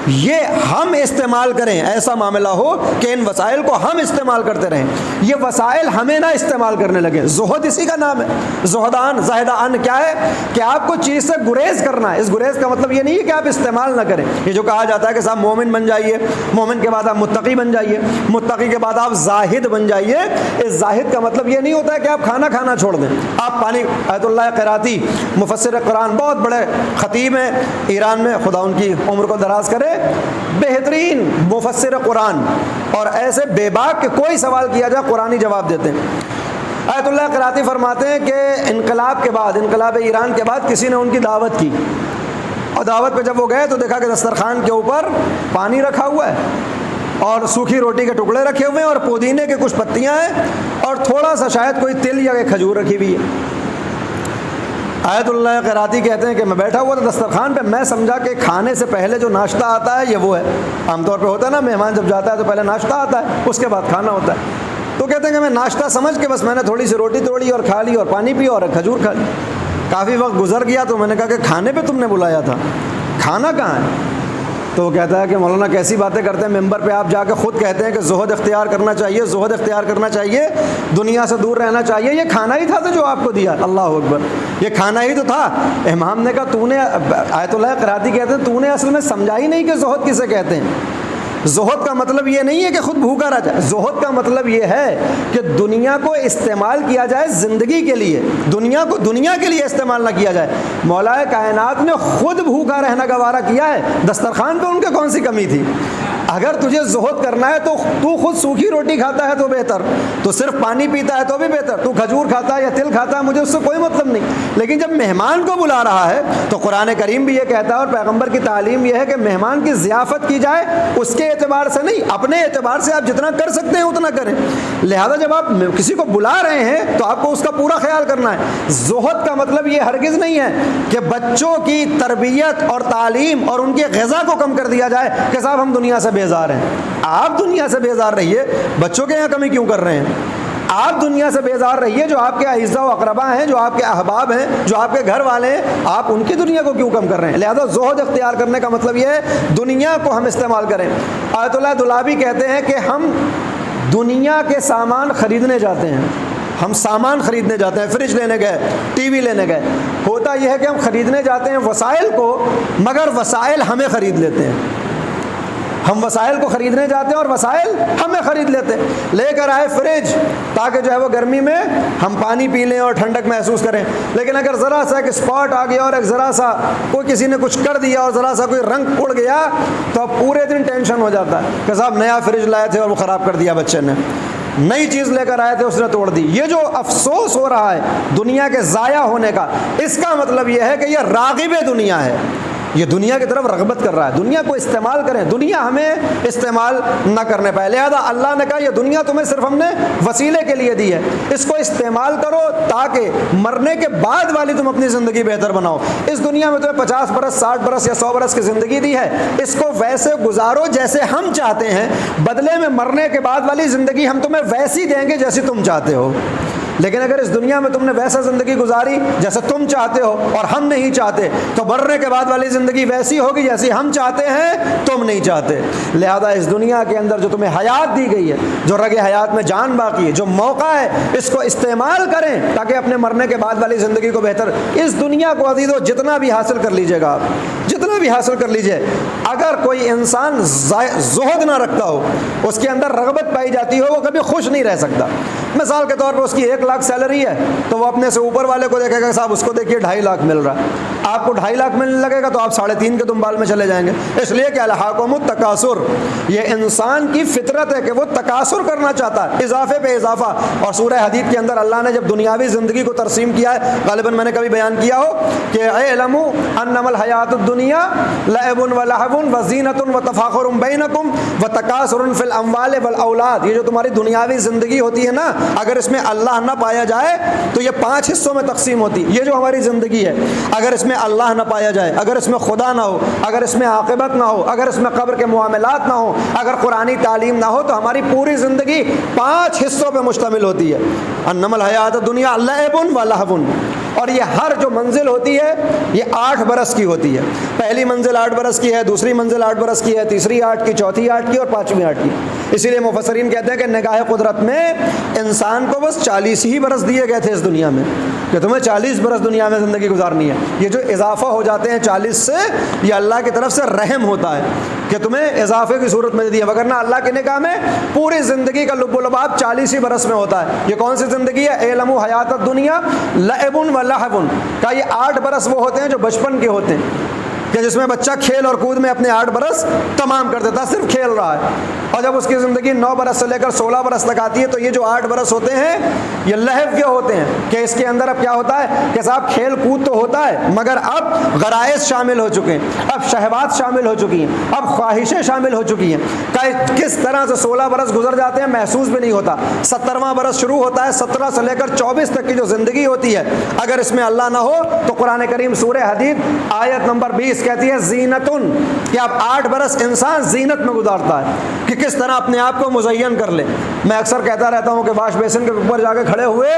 یہ ہم استعمال کریں، ایسا معاملہ ہو کہ ان وسائل کو ہم استعمال کرتے رہیں، یہ وسائل ہمیں نہ استعمال کرنے لگے۔ زہد اسی کا نام ہے، زہدان، زاہدان کیا ہے کہ آپ کو چیز سے گریز کرنا ہے۔ اس گریز کا مطلب یہ نہیں ہے کہ آپ استعمال نہ کریں، یہ جو کہا جاتا ہے کہ صاحب مومن بن جائیے، مومن کے بعد آپ متقی بن جائیے، متقی کے بعد آپ زاہد بن جائیے، اس زاہد کا مطلب یہ نہیں ہوتا ہے کہ آپ کھانا کھانا چھوڑ دیں، آپ پانی۔ آیت اللہ قراتی مفسر قرآن، بہت بڑے خطیب ہیں ایران میں، خدا ان کی عمر کو دراز کرے، بہترین مفسر قرآن، اور ایسے بے باک کہ کوئی سوال کیا جائے قرآنی جواب دیتے ہیں۔ آیت اللہ قراتی فرماتے ہیں کہ انقلاب کے بعد، انقلاب ایران کے بعد کسی نے ان کی دعوت کی، اور دعوت پہ جب وہ گئے تو دیکھا کہ دسترخوان کے اوپر پانی رکھا ہوا ہے، اور سوکھی روٹی کے ٹکڑے رکھے ہوئے ہیں، اور پودینے کے کچھ پتیاں ہیں، اور تھوڑا سا شاید کوئی تل یا کھجور رکھی ہوئی ہے۔ آیت اللہ قراتی کہتے ہیں کہ میں بیٹھا ہوا تھا دسترخوان پہ، میں سمجھا کہ کھانے سے پہلے جو ناشتہ آتا ہے یہ وہ ہے، عام طور پہ ہوتا ہے نا، مہمان جب جاتا ہے تو پہلے ناشتہ آتا ہے، اس کے بعد کھانا ہوتا ہے۔ تو کہتے ہیں کہ میں ناشتہ سمجھ کے بس میں نے تھوڑی سی روٹی توڑی اور کھا لی، اور پانی پیا اور کھجور کھا لی۔ کافی وقت گزر گیا تو میں نے کہا کہ کھانے پہ تم نے بلایا تھا، کھانا کہاں ہے؟ تو وہ کہتا ہے کہ مولانا کیسی باتیں کرتے ہیں، ممبر پہ آپ جا کے خود کہتے ہیں کہ زہد اختیار کرنا چاہیے، زہد اختیار کرنا چاہیے، دنیا سے دور رہنا چاہیے، یہ کھانا ہی تھا تو جو آپ کو دیا، اللہ اکبر، یہ کھانا ہی تو تھا۔ امام نے کہا تو نے، آیت اللہ قراتی کہتے ہیں تو نے اصل میں سمجھا ہی نہیں کہ زہد کسے کہتے ہیں۔ زہد کا مطلب یہ نہیں ہے کہ خود بھوکا رہ جائے، زہد کا مطلب یہ ہے کہ دنیا کو استعمال کیا جائے زندگی کے لیے، دنیا کو دنیا کے لیے استعمال نہ کیا جائے۔ مولا کائنات نے خود بھوکا رہنا گوارا کیا ہے، دسترخوان پہ ان کے کون سی کمی تھی؟ اگر تجھے زہد کرنا ہے تو تو خود سوکھی روٹی کھاتا ہے تو بہتر، تو صرف پانی پیتا ہے تو بھی بہتر، تو کھجور کھاتا ہے یا تل کھاتا ہے مجھے اس سے کوئی مطلب نہیں۔ لیکن جب مہمان کو بلا رہا ہے تو قرآن کریم بھی یہ کہتا ہے، اور پیغمبر کی تعلیم یہ ہے کہ مہمان کی ضیافت کی جائے، اس کے اعتبار سے نہیں، اپنے اعتبار سے آپ جتنا کر سکتے ہیں اتنا کریں۔ لہذا جب آپ کسی کو بلا رہے ہیں تو آپ کو اس کا پورا خیال کرنا ہے۔ زہد کا مطلب یہ ہرگز نہیں ہے کہ بچوں کی تربیت اور تعلیم اور ان کی غذا کو کم کر دیا جائے کہ صاحب ہم دنیا سے بیزار ہیں۔ آپ دنیا سے بیزار رہیے، بچوں کے یہاں کمی کیوں کر رہے ہیں؟ آپ دنیا سے بیزار رہیے، جو آپ کے اعزا و اقربا ہیں، جو آپ کے احباب ہیں، جو آپ کے گھر والے ہیں، آپ ان کی دنیا کو کیوں کم کر رہے ہیں؟ لہذا زہد اختیار کرنے کا مطلب یہ ہے دنیا کو ہم استعمال کریں۔ آیت اللہ دولابی کہتے ہیں کہ ہم دنیا کے سامان خریدنے جاتے ہیں، ہم سامان خریدنے جاتے ہیں، فریج لینے گئے، ٹی وی لینے گئے، ہوتا یہ ہے کہ ہم خریدنے جاتے ہیں وسائل کو، مگر وسائل ہمیں خرید لیتے ہیں۔ ہم وسائل کو خریدنے جاتے ہیں اور وسائل ہمیں خرید لیتے ہیں۔ لے کر آئے فریج تاکہ جو ہے وہ گرمی میں ہم پانی پی لیں اور ٹھنڈک محسوس کریں، لیکن اگر ذرا سا ایک اسپاٹ آ گیا اور ایک ذرا سا کوئی کسی نے کچھ کر دیا اور ذرا سا کوئی رنگ اڑ گیا تو اب پورے دن ٹینشن ہو جاتا ہے کہ صاحب نیا فریج لائے تھے اور وہ خراب کر دیا بچے نے، نئی چیز لے کر آئے تھے اس نے توڑ دی۔ یہ جو افسوس ہو رہا ہے دنیا کے ضائع ہونے کا، اس کا مطلب یہ ہے کہ یہ راغب دنیا ہے، یہ دنیا کی طرف رغبت کر رہا ہے۔ دنیا کو استعمال کریں، دنیا ہمیں استعمال نہ کرنے پائے۔ لہذا اللہ نے کہا یہ دنیا تمہیں صرف ہم نے وسیلے کے لیے دی ہے، اس کو استعمال کرو تاکہ مرنے کے بعد والی تم اپنی زندگی بہتر بناؤ۔ اس دنیا میں تمہیں 50 برس 60 برس یا 100 برس کی زندگی دی ہے، اس کو ویسے گزارو جیسے ہم چاہتے ہیں، بدلے میں مرنے کے بعد والی زندگی ہم تمہیں ویسی دیں گے جیسی تم چاہتے ہو۔ لیکن اگر اس دنیا میں تم نے ویسا زندگی گزاری جیسے تم چاہتے ہو اور ہم نہیں چاہتے, تو مرنے کے بعد والی زندگی ویسی ہوگی جیسی ہم چاہتے ہیں تم نہیں چاہتے. لہذا اس دنیا کے اندر جو تمہیں حیات دی گئی ہے, جو رگ حیات میں جان باقی ہے, جو موقع ہے, اس کو استعمال کریں تاکہ اپنے مرنے کے بعد والی زندگی کو بہتر. اس دنیا کو عزیزو جتنا بھی حاصل کر لیجیے گا آپ, جتنا بھی حاصل کر لیجیے, اگر کوئی انسان زہد نہ رکھتا ہو, اس کے اندر رغبت پائی جاتی ہو, وہ کبھی خوش نہیں رہ سکتا. مثال کے طور پر اس کی 1 لاکھ سیلری ہے تو وہ اپنے سے اوپر والے کو دیکھے گا, صاحب اس کو دیکھیے 2.5 لاکھ مل رہا ہے, آپ کو 2.5 لاکھ ملنے لگے گا تو آپ 3.5 کے دنبال میں چلے جائیں گے. اس لیے کہ الہاکم التکاثر, یہ انسان کی فطرت ہے کہ وہ تکاثر کرنا چاہتا ہے, اضافے پہ اضافہ. اور سورہ حدید کے اندر اللہ نے جب دنیاوی زندگی کو ترسیم کیا ہے, غالباً میں نے کبھی بیان کیا ہو کہ اعلموا انما الحیات الدنیا لعب و لہو و زینۃ و تفاخر بینکم و تکاثر فی الاموال والاولاد. یہ جو تمہاری دنیاوی زندگی ہوتی ہے نا, اگر اس میں اللہ نہ پایا جائے تو یہ 5 حصوں میں تقسیم ہوتی. یہ جو ہماری زندگی ہے, اگر اس میں اللہ نہ پایا جائے, اگر اس میں خدا نہ ہو, اگر اس میں عاقبت نہ ہو, اگر اس میں قبر کے معاملات نہ ہو, اگر قرآنی تعلیم نہ ہو, تو ہماری پوری زندگی 5 حصوں پہ مشتمل ہوتی ہے. انما الحیات الدنیا لعب و لہو. اور یہ ہر جو منزل ہوتی ہے یہ 8 برس کی ہوتی ہے. پہلی منزل 8 برس کی ہے, دوسری منزل 8 برس کی ہے, تیسری 8 کی, چوتھی 8 کی اور 5ویں 8 کی. اسی لیے مفسرین کہتے ہیں کہ نگاہ قدرت میں انسان کو بس 40 ہی برس دیے گئے تھے اس دنیا میں, کہ تمہیں 40 برس دنیا میں زندگی گزارنی ہے. یہ جو اضافہ ہو جاتے ہیں 40 سے, یہ اللہ کی طرف سے رحم ہوتا ہے کہ تمہیں اضافے کی صورت میں دے دیا, وگرنہ اللہ کی نگاہ میں پوری زندگی کا لب و لباب 40 ہی برس میں ہوتا ہے. یہ کون سی زندگی ہے؟ اعلموا حیات الدنیا لعب و لہو کا. یہ 8 برس وہ ہوتے ہیں جو بچپن کے ہوتے ہیں, کہ جس میں بچہ کھیل اور کود میں اپنے 8 برس تمام کر دیتا ہے, صرف کھیل رہا ہے. اور جب اس کی زندگی 9 برس سے لے کر 16 برس تک آتی ہے تو یہ جو 8 برس ہوتے ہیں یہ لہو کے ہوتے ہیں, کہ اس کے اندر اب کیا ہوتا ہے کہ صاحب کھیل کود تو ہوتا ہے مگر اب غرائز شامل ہو چکے ہیں, اب شہوات شامل ہو چکی ہیں, اب خواہشیں شامل ہو چکی ہیں. کس طرح سے 16 برس گزر جاتے ہیں محسوس بھی نہیں ہوتا. 17واں برس شروع ہوتا ہے, 17 سے لے کر 24 تک کی جو زندگی ہوتی ہے, اگر اس میں اللہ نہ ہو تو قرآن کریم سورہ حدید آیت نمبر 20 کہتی ہے زینتن, کہ اب 8 برس انسان زینت میں گزارتا ہے کہ کس طرح اپنے آپ کو مزین کر لے. میں اکثر کہتا رہتا ہوں کہ واش بیسن کے اوپر جا کے کھڑے ہوئے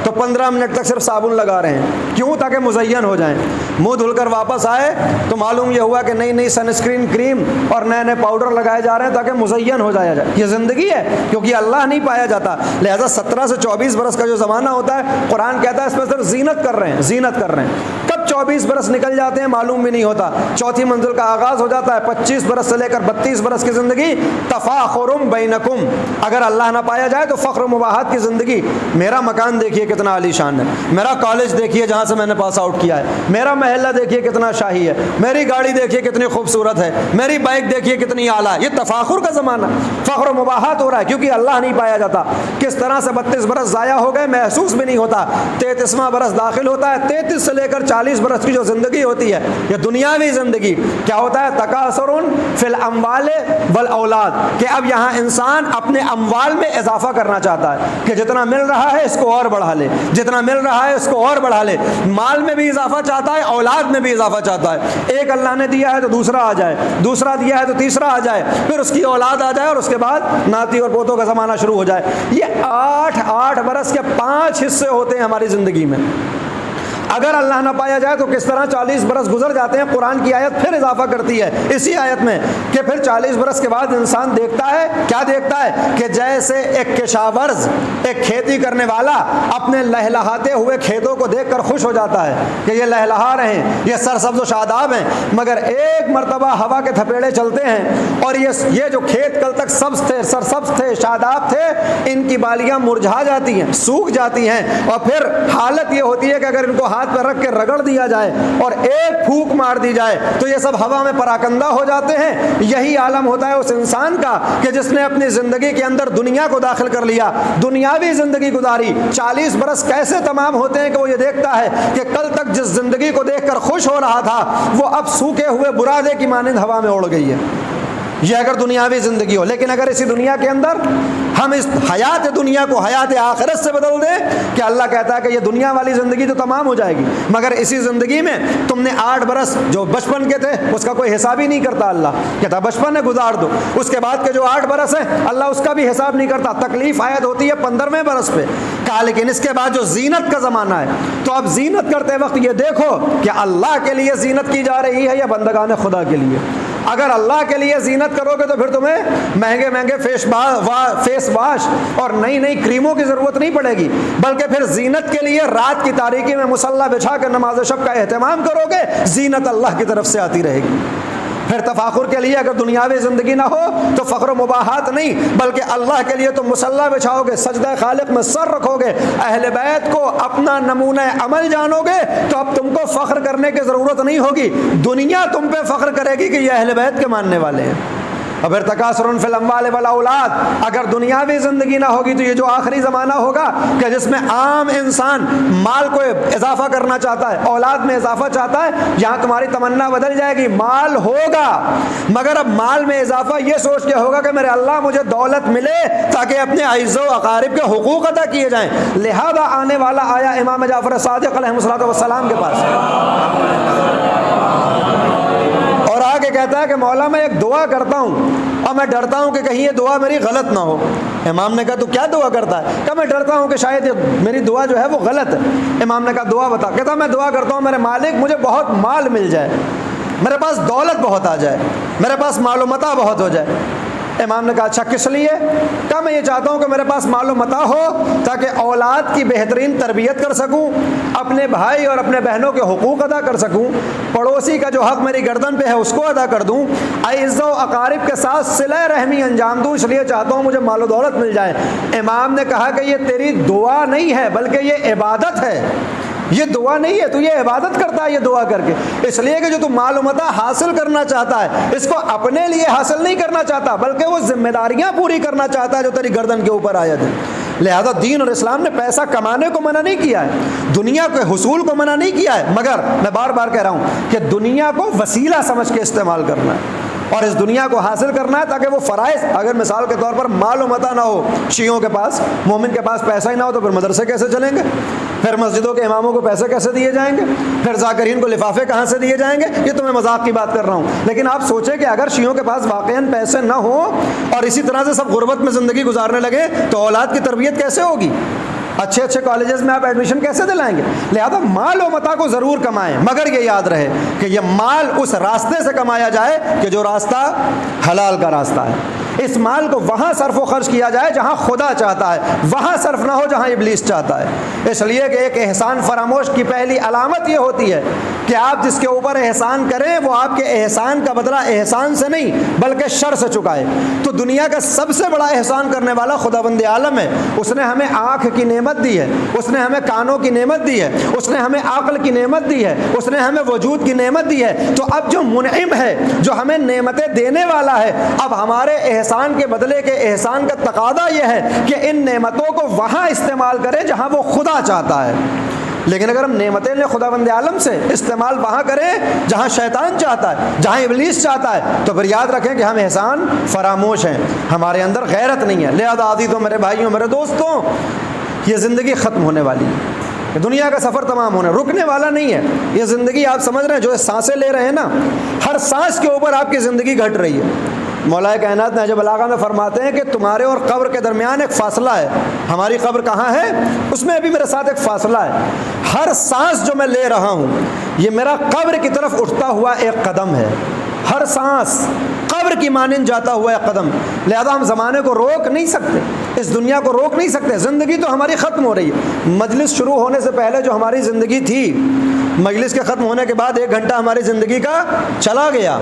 تو 15 منٹ تک صرف صابن لگا رہے ہیں, کیوں؟ تاکہ مزین ہو جائیں. منہ دھل کر واپس آئے تو معلوم یہ ہوا کہ نئی سن اسکرین کریم اور نئے پاؤڈر لگائے جا رہے ہیں تاکہ مزین ہو جائے. یہ زندگی ہے, کیونکہ اللہ نہیں پایا جاتا. لہذا 17 سے 24 برس کا جو زمانہ ہوتا ہے, قرآن کہتا ہے اس میں صرف زینت کر رہے ہیں, زینت کر رہے ہیں. کب 24 برس نکل جاتے ہیں معلوم بھی نہیں ہوتا. چوتھی منزل کا آغاز ہو جاتا ہے, 25 برس سے لے کر 32 برس کی زندگی تفاخر بینکم. اگر اللہ نہ پایا جائے تو فخر و مباحت کی زندگی. میرا مکان دیکھیے کتنا عالی شان ہے, میرا کالج دیکھیے جہاں سے میں نے پاس آؤٹ کیا ہے, میرا محلہ دیکھیے کتنا شاہی ہے, میری گاڑی دیکھیے کتنی خوبصورت ہے, میری بائک دیکھیے کتنی اعلیٰ. یہ تفاخر کا زمانہ, فخر و مباحت ہو رہا ہے کیونکہ اللہ نہیں پایا جاتا. کس طرح سے 32 برس ضائع ہو گئے محسوس بھی نہیں ہوتا. 33واں برس داخل ہوتا ہے, 33 سے لے کر 40 برس کی جو زندگی ہوتی ہے یہ دنیاوی زندگی, کیا ہوتا ہے؟ تکاثر فی الاموال والاولاد, کہ اب یہاں انسان اپنے اموال میں اضافہ کرنا چاہتا ہے کہ جتنا مل رہا ہے اس کو اور بڑھا لے, جتنا مل رہا ہے اس کو اور بڑھا لے. مال میں بھی اضافہ چاہتا ہے, اولاد میں بھی اضافہ چاہتا ہے. ایک اللہ نے دیا ہے تو دوسرا آ جائے, دوسرا دیا ہے تو تیسرا آ جائے, پھر اس کی اولاد آ جائے اور اس کے بعد ناتی اور پوتوں کا زمانہ شروع ہو جائے. یہ 8 برس کے 5 حصے ہوتے ہیں ہماری زندگی میں. اگر اللہ نہ پایا جائے تو کس طرح 40 برس گزر جاتے ہیں. قرآن کی آیت پھر اضافہ کرتی ہے اسی آیت میں کہ پھر 40 برس کے بعد انسان دیکھتا ہے, کیا دیکھتا ہے کہ جیسے ایک کشاورز, ایک کھیتی کرنے والا اپنے لہلہاتے ہوئے کھیتوں کو دیکھ کر خوش ہو جاتا ہے کہ یہ لہلہا رہے ہیں, یہ سرسبز و شاداب ہیں, مگر ایک مرتبہ ہوا کے تھپیڑے چلتے ہیں اور یہ جو کھیت کل تک سبز تھے, سرسبز تھے, شاداب تھے, ان کی بالیاں مرجھا جاتی ہیں, سوکھ جاتی ہیں, اور پھر حالت یہ ہوتی ہے کہ اگر ان کو ہاتھ پہ رکھ کے رگڑ دیا جائے اور ایک پھونک مار دی جائے تو یہ سب ہوا میں پراکندہ ہو جاتے ہیں. یہی عالم ہوتا ہے اس انسان کا کہ جس نے اپنی زندگی کے اندر دنیا کو داخل کر لیا, دنیاوی زندگی گزاری. 40 برس کیسے تمام ہوتے ہیں کہ وہ یہ دیکھتا ہے کہ کل تک جس زندگی کو دیکھ کر خوش ہو رہا تھا وہ اب سوکھے ہوئے برادے کی مانند ہوا میں اڑ گئی ہے. یہ اگر دنیاوی زندگی ہو. لیکن اگر اسی دنیا کے اندر ہم اس حیات دنیا کو حیات آخرت سے بدل دیں کہ اللہ کہتا ہے کہ یہ دنیا والی زندگی تو تمام ہو جائے گی مگر اسی زندگی میں تم نے 8 برس جو بچپن کے تھے اس کا کوئی حساب ہی نہیں کرتا. اللہ کہتا بچپن ہے گزار دو, اس کے بعد کے جو 8 برس ہیں اللہ اس کا بھی حساب نہیں کرتا. تکلیف عائد ہوتی ہے 15ویں برس پہ. کہا لیکن اس کے بعد جو زینت کا زمانہ ہے تو اب زینت کرتے وقت یہ دیکھو کہ اللہ کے لیے زینت کی جا رہی ہے یا بندگان خدا کے لیے. اگر اللہ کے لیے زینت کرو گے تو پھر تمہیں مہنگے مہنگے فیس واش اور نئی نئی کریموں کی ضرورت نہیں پڑے گی, بلکہ پھر زینت کے لیے رات کی تاریکی میں مصلی بچھا کر نماز شب کا اہتمام کرو گے, زینت اللہ کی طرف سے آتی رہے گی. پھر تفاخر کے لیے اگر دنیاوی زندگی نہ ہو تو فخر و مباحات نہیں, بلکہ اللہ کے لیے تم مصلی بچھاؤ گے, سجدہ خالق میں سر رکھو گے, اہل بیت کو اپنا نمونہ عمل جانو گے, تو اب تم کو فخر کرنے کی ضرورت نہیں ہوگی. دنیا تم پہ فخر کرے گی کہ یہ اہل بیت کے ماننے والے ہیں. اور پھر تکاثر فی الاموال والاولاد, اگر دنیاوی زندگی نہ ہوگی تو یہ جو آخری زمانہ ہوگا کہ جس میں عام انسان مال کو اضافہ کرنا چاہتا ہے, اولاد میں اضافہ چاہتا ہے, یہاں تمہاری تمنا بدل جائے گی. مال ہوگا مگر اب مال میں اضافہ یہ سوچ کے ہوگا کہ میرے اللہ مجھے دولت ملے تاکہ اپنے اعز و اقارب کے حقوق ادا کیے جائیں. لہذا آنے والا آیا امام جعفر صادق علیہ السلام کے پاس اور آگے کہتا ہے کہ مولا میں ایک دعا کرتا ہوں اور میں ڈرتا ہوں کہ کہیں یہ دعا میری غلط نہ ہو. امام نے کہا تو کیا دعا کرتا ہے؟ کہ میں ڈرتا ہوں کہ شاید میری دعا جو ہے وہ غلط ہے. امام نے کہا دعا بتا. کہتا میں دعا کرتا ہوں میرے مالک مجھے بہت مال مل جائے, میرے پاس دولت بہت آ جائے, میرے پاس مال و متاع بہت ہو جائے. امام نے کہا اچھا کس لیے؟ کہا میں یہ چاہتا ہوں کہ میرے پاس مال و متاع ہو تاکہ اولاد کی بہترین تربیت کر سکوں, اپنے بھائی اور اپنے بہنوں کے حقوق ادا کر سکوں, پڑوسی کا جو حق میری گردن پہ ہے اس کو ادا کر دوں, اعز و اقارب کے ساتھ صلہ رحمی انجام دوں, اس لیے چاہتا ہوں مجھے مال و دولت مل جائے. امام نے کہا کہ یہ تیری دعا نہیں ہے بلکہ یہ عبادت ہے. یہ دعا نہیں ہے, تو یہ عبادت کرتا ہے یہ دعا کر کے, اس لیے کہ جو تو مال و متاع حاصل کرنا چاہتا ہے اس کو اپنے لیے حاصل نہیں کرنا چاہتا بلکہ وہ ذمہ داریاں پوری کرنا چاہتا ہے جو تیری گردن کے اوپر عائد ہے. لہذا دین اور اسلام نے پیسہ کمانے کو منع نہیں کیا ہے, دنیا کے حصول کو منع نہیں کیا ہے, مگر میں بار بار کہہ رہا ہوں کہ دنیا کو وسیلہ سمجھ کے استعمال کرنا ہے اور اس دنیا کو حاصل کرنا ہے تاکہ وہ فرائض, اگر مثال کے طور پر مال و متاع نہ ہو, شیعوں کے پاس, مومن کے پاس پیسہ ہی نہ ہو تو پھر مدرسے کیسے چلیں گے, پھر مسجدوں کے اماموں کو پیسے کیسے دیے جائیں گے, پھر ذاکرین کو لفافے کہاں سے دیے جائیں گے. یہ تو میں مذاق کی بات کر رہا ہوں, لیکن آپ سوچیں کہ اگر شیعوں کے پاس واقعاً پیسے نہ ہوں اور اسی طرح سے سب غربت میں زندگی گزارنے لگے تو اولاد کی تربیت کیسے ہوگی, اچھے کالجز میں آپ ایڈمیشن کیسے دلائیں گے. لہذا مال و متاع کو ضرور کمائیں, مگر یہ یاد رہے کہ یہ مال اس راستے سے کمایا جائے کہ جو راستہ حلال کا راستہ ہے. اس مال کو وہاں صرف و خرچ کیا جائے جہاں خدا چاہتا ہے, وہاں صرف نہ ہو جہاں ابلیس چاہتا ہے. اس لیے کہ ایک احسان فراموش کی پہلی علامت یہ ہوتی ہے کہ آپ جس کے اوپر احسان کریں وہ آپ کے احسان کا بدلہ احسان سے نہیں بلکہ شر سے چکائے. تو دنیا کا سب سے بڑا احسان کرنے والا خداوند عالم ہے. اس نے ہمیں آنکھ کی نعمت دی ہے, اس نے ہمیں کانوں کی نعمت دی ہے, اس نے ہمیں عقل کی نعمت دی ہے, اس نے ہمیں وجود کی نعمت دی ہے. تو اب جو منعم ہے, جو ہمیں نعمتیں دینے والا ہے, اب ہمارے احسان کے بدلے کے احسان کا تقاضا یہ ہے کہ ان نعمتوں کو وہاں استعمال کریں جہاں وہ خدا چاہتا ہے. لیکن اگر ہم نعمتیں لیں خداوند عالم سے, استعمال وہاں کریں جہاں شیطان چاہتا ہے, جہاں ابلیس چاہتا ہے, تو پھر یاد رکھیں کہ ہم احسان فراموش ہیں, ہمارے اندر غیرت نہیں ہے. لہذا عزیزوں, میرے بھائیوں, میرے دوستوں, یہ زندگی ختم ہونے والی ہے, دنیا کا سفر تمام ہونے, رکنے والا نہیں ہے. یہ زندگی آپ سمجھ رہے ہیں, جو سانسیں لے رہے ہیں نا, ہر سانس کے اوپر آپ کی زندگی گھٹ رہی ہے. مولا کائنات نہج بلاغہ میں فرماتے ہیں کہ تمہارے اور قبر کے درمیان ایک فاصلہ ہے. ہماری قبر کہاں ہے, اس میں ابھی میرے ساتھ ایک فاصلہ ہے. ہر سانس جو میں لے رہا ہوں یہ میرا قبر کی طرف اٹھتا ہوا ایک قدم ہے. ہر سانس قبر کی مانند جاتا ہوا ایک قدم. لہذا ہم زمانے کو روک نہیں سکتے, اس دنیا کو روک نہیں سکتے. زندگی تو ہماری ختم ہو رہی ہے. مجلس شروع ہونے سے پہلے جو ہماری زندگی تھی, مجلس کے ختم ہونے کے بعد 1 گھنٹہ ہماری زندگی کا چلا گیا,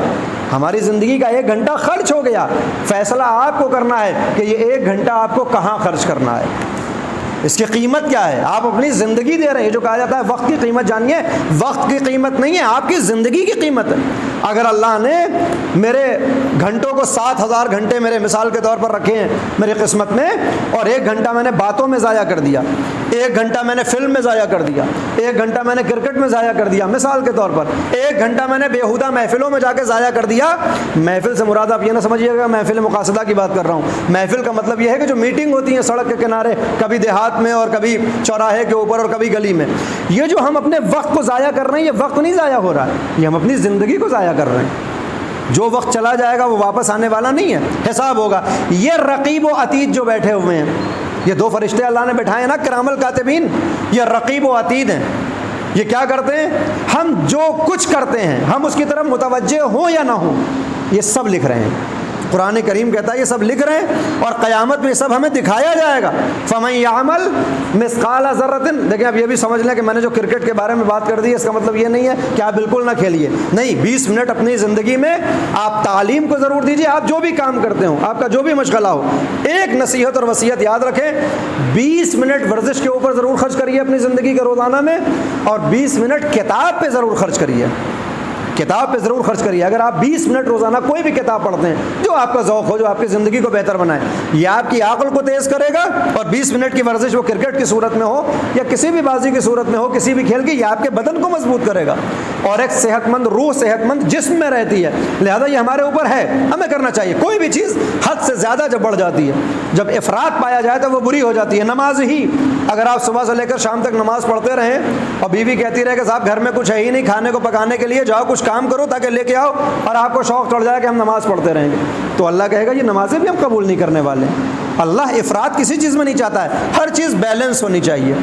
ہماری زندگی کا 1 گھنٹہ خرچ ہو گیا. فیصلہ آپ کو کرنا ہے کہ یہ 1 گھنٹہ آپ کو کہاں خرچ کرنا ہے, اس کی قیمت کیا ہے. آپ اپنی زندگی دے رہے ہیں, جو کہا جاتا ہے وقت کی قیمت جانیے, وقت کی قیمت نہیں ہے, آپ کی زندگی کی قیمت ہے. اگر اللہ نے میرے گھنٹوں کو 7000 گھنٹے میرے مثال کے طور پر رکھے ہیں میری قسمت میں, اور 1 گھنٹہ میں نے باتوں میں ضائع کر دیا, 1 گھنٹہ میں نے فلم میں ضائع کر دیا, 1 گھنٹہ میں نے کرکٹ میں ضائع کر دیا, مثال کے طور پر 1 گھنٹہ میں نے بیہودہ محفلوں میں جا کے ضائع کر دیا. محفل سے مراد آپ یہ نہ سمجھیے گا محفل مقاصدہ کی بات کر رہا ہوں. محفل کا مطلب یہ ہے کہ جو میٹنگ ہوتی ہے سڑک کے کنارے, کبھی دیہات میں اور کبھی چوراہے کے اوپر اور کبھی گلی میں. یہ جو ہم اپنے وقت کو ضائع کر رہے ہیں, یہ وقت نہیں ضائع ہو رہا ہے, یہ ہم اپنی زندگی کو ضائع کر رہے ہیں. جو وقت چلا جائے گا وہ واپس آنے والا نہیں ہے, حساب ہوگا. یہ رقیب و عتید جو بیٹھے ہوئے ہیں, یہ 2 فرشتے اللہ نے بٹھائے ہیں نا, کرام الکاتبین, یہ رقیب و عتید ہیں. یہ کیا کرتے ہیں؟ ہم جو کچھ کرتے ہیں ہم اس کی طرف متوجہ ہوں یا نہ ہوں, یہ سب لکھ رہے ہیں. قرآن کریم کہتا ہے یہ سب لکھ رہے ہیں, اور قیامت میں یہ سب ہمیں دکھایا جائے گا. فَمَن يَعْمَلْ مِثْقَالَ ذَرَّةٍ. دیکھیں اب یہ بھی سمجھ لیں کہ میں نے جو کرکٹ کے بارے میں بات کر دی, اس کا مطلب یہ نہیں ہے کہ آپ بالکل نہ کھیلیے. نہیں, 20 منٹ اپنی زندگی میں آپ تعلیم کو ضرور دیجیے. آپ جو بھی کام کرتے ہوں, آپ کا جو بھی مشغلہ ہو, ایک نصیحت اور وصیت یاد رکھیں, 20 منٹ ورزش کے اوپر ضرور خرچ کریے اپنی زندگی کے روزانہ میں, اور 20 منٹ کتاب پہ ضرور خرچ کریے. کتاب پہ ضرور خرچ کریے. اگر آپ 20 منٹ روزانہ کوئی بھی کتاب پڑھتے ہیں جو آپ کا ذوق ہو, جو آپ کی زندگی کو بہتر بنائے, یہ آپ کی عقل کو تیز کرے گا. اور 20 منٹ کی ورزش, وہ کرکٹ کی صورت میں ہو یا کسی بھی بازی کی صورت میں ہو, کسی بھی کھیل کی, یہ آپ کے بدن کو مضبوط کرے گا. اور ایک صحت مند روح صحت مند جسم میں رہتی ہے, لہذا یہ ہمارے اوپر ہے, ہمیں کرنا چاہیے. کوئی بھی چیز حد سے زیادہ جب بڑھ جاتی ہے, جب افراط پایا جائے تو وہ بری ہو جاتی ہے. نماز ہی, اگر آپ صبح سے لے کر شام تک نماز پڑھتے رہیں اور بیوی کہتی رہے کہ صاحب گھر میں کچھ ہے ہی نہیں کھانے کو پکانے کے لیے, جاؤ کچھ کام کرو تاکہ لے کے آؤ, اور آپ کو شوق چڑھ جائے کہ ہم نماز پڑھتے رہیں گے, تو اللہ کہے گا یہ نمازیں بھی ہم قبول نہیں کرنے والے. اللہ افراط کسی چیز میں نہیں چاہتا ہے, ہر چیز بیلنس ہونی چاہیے.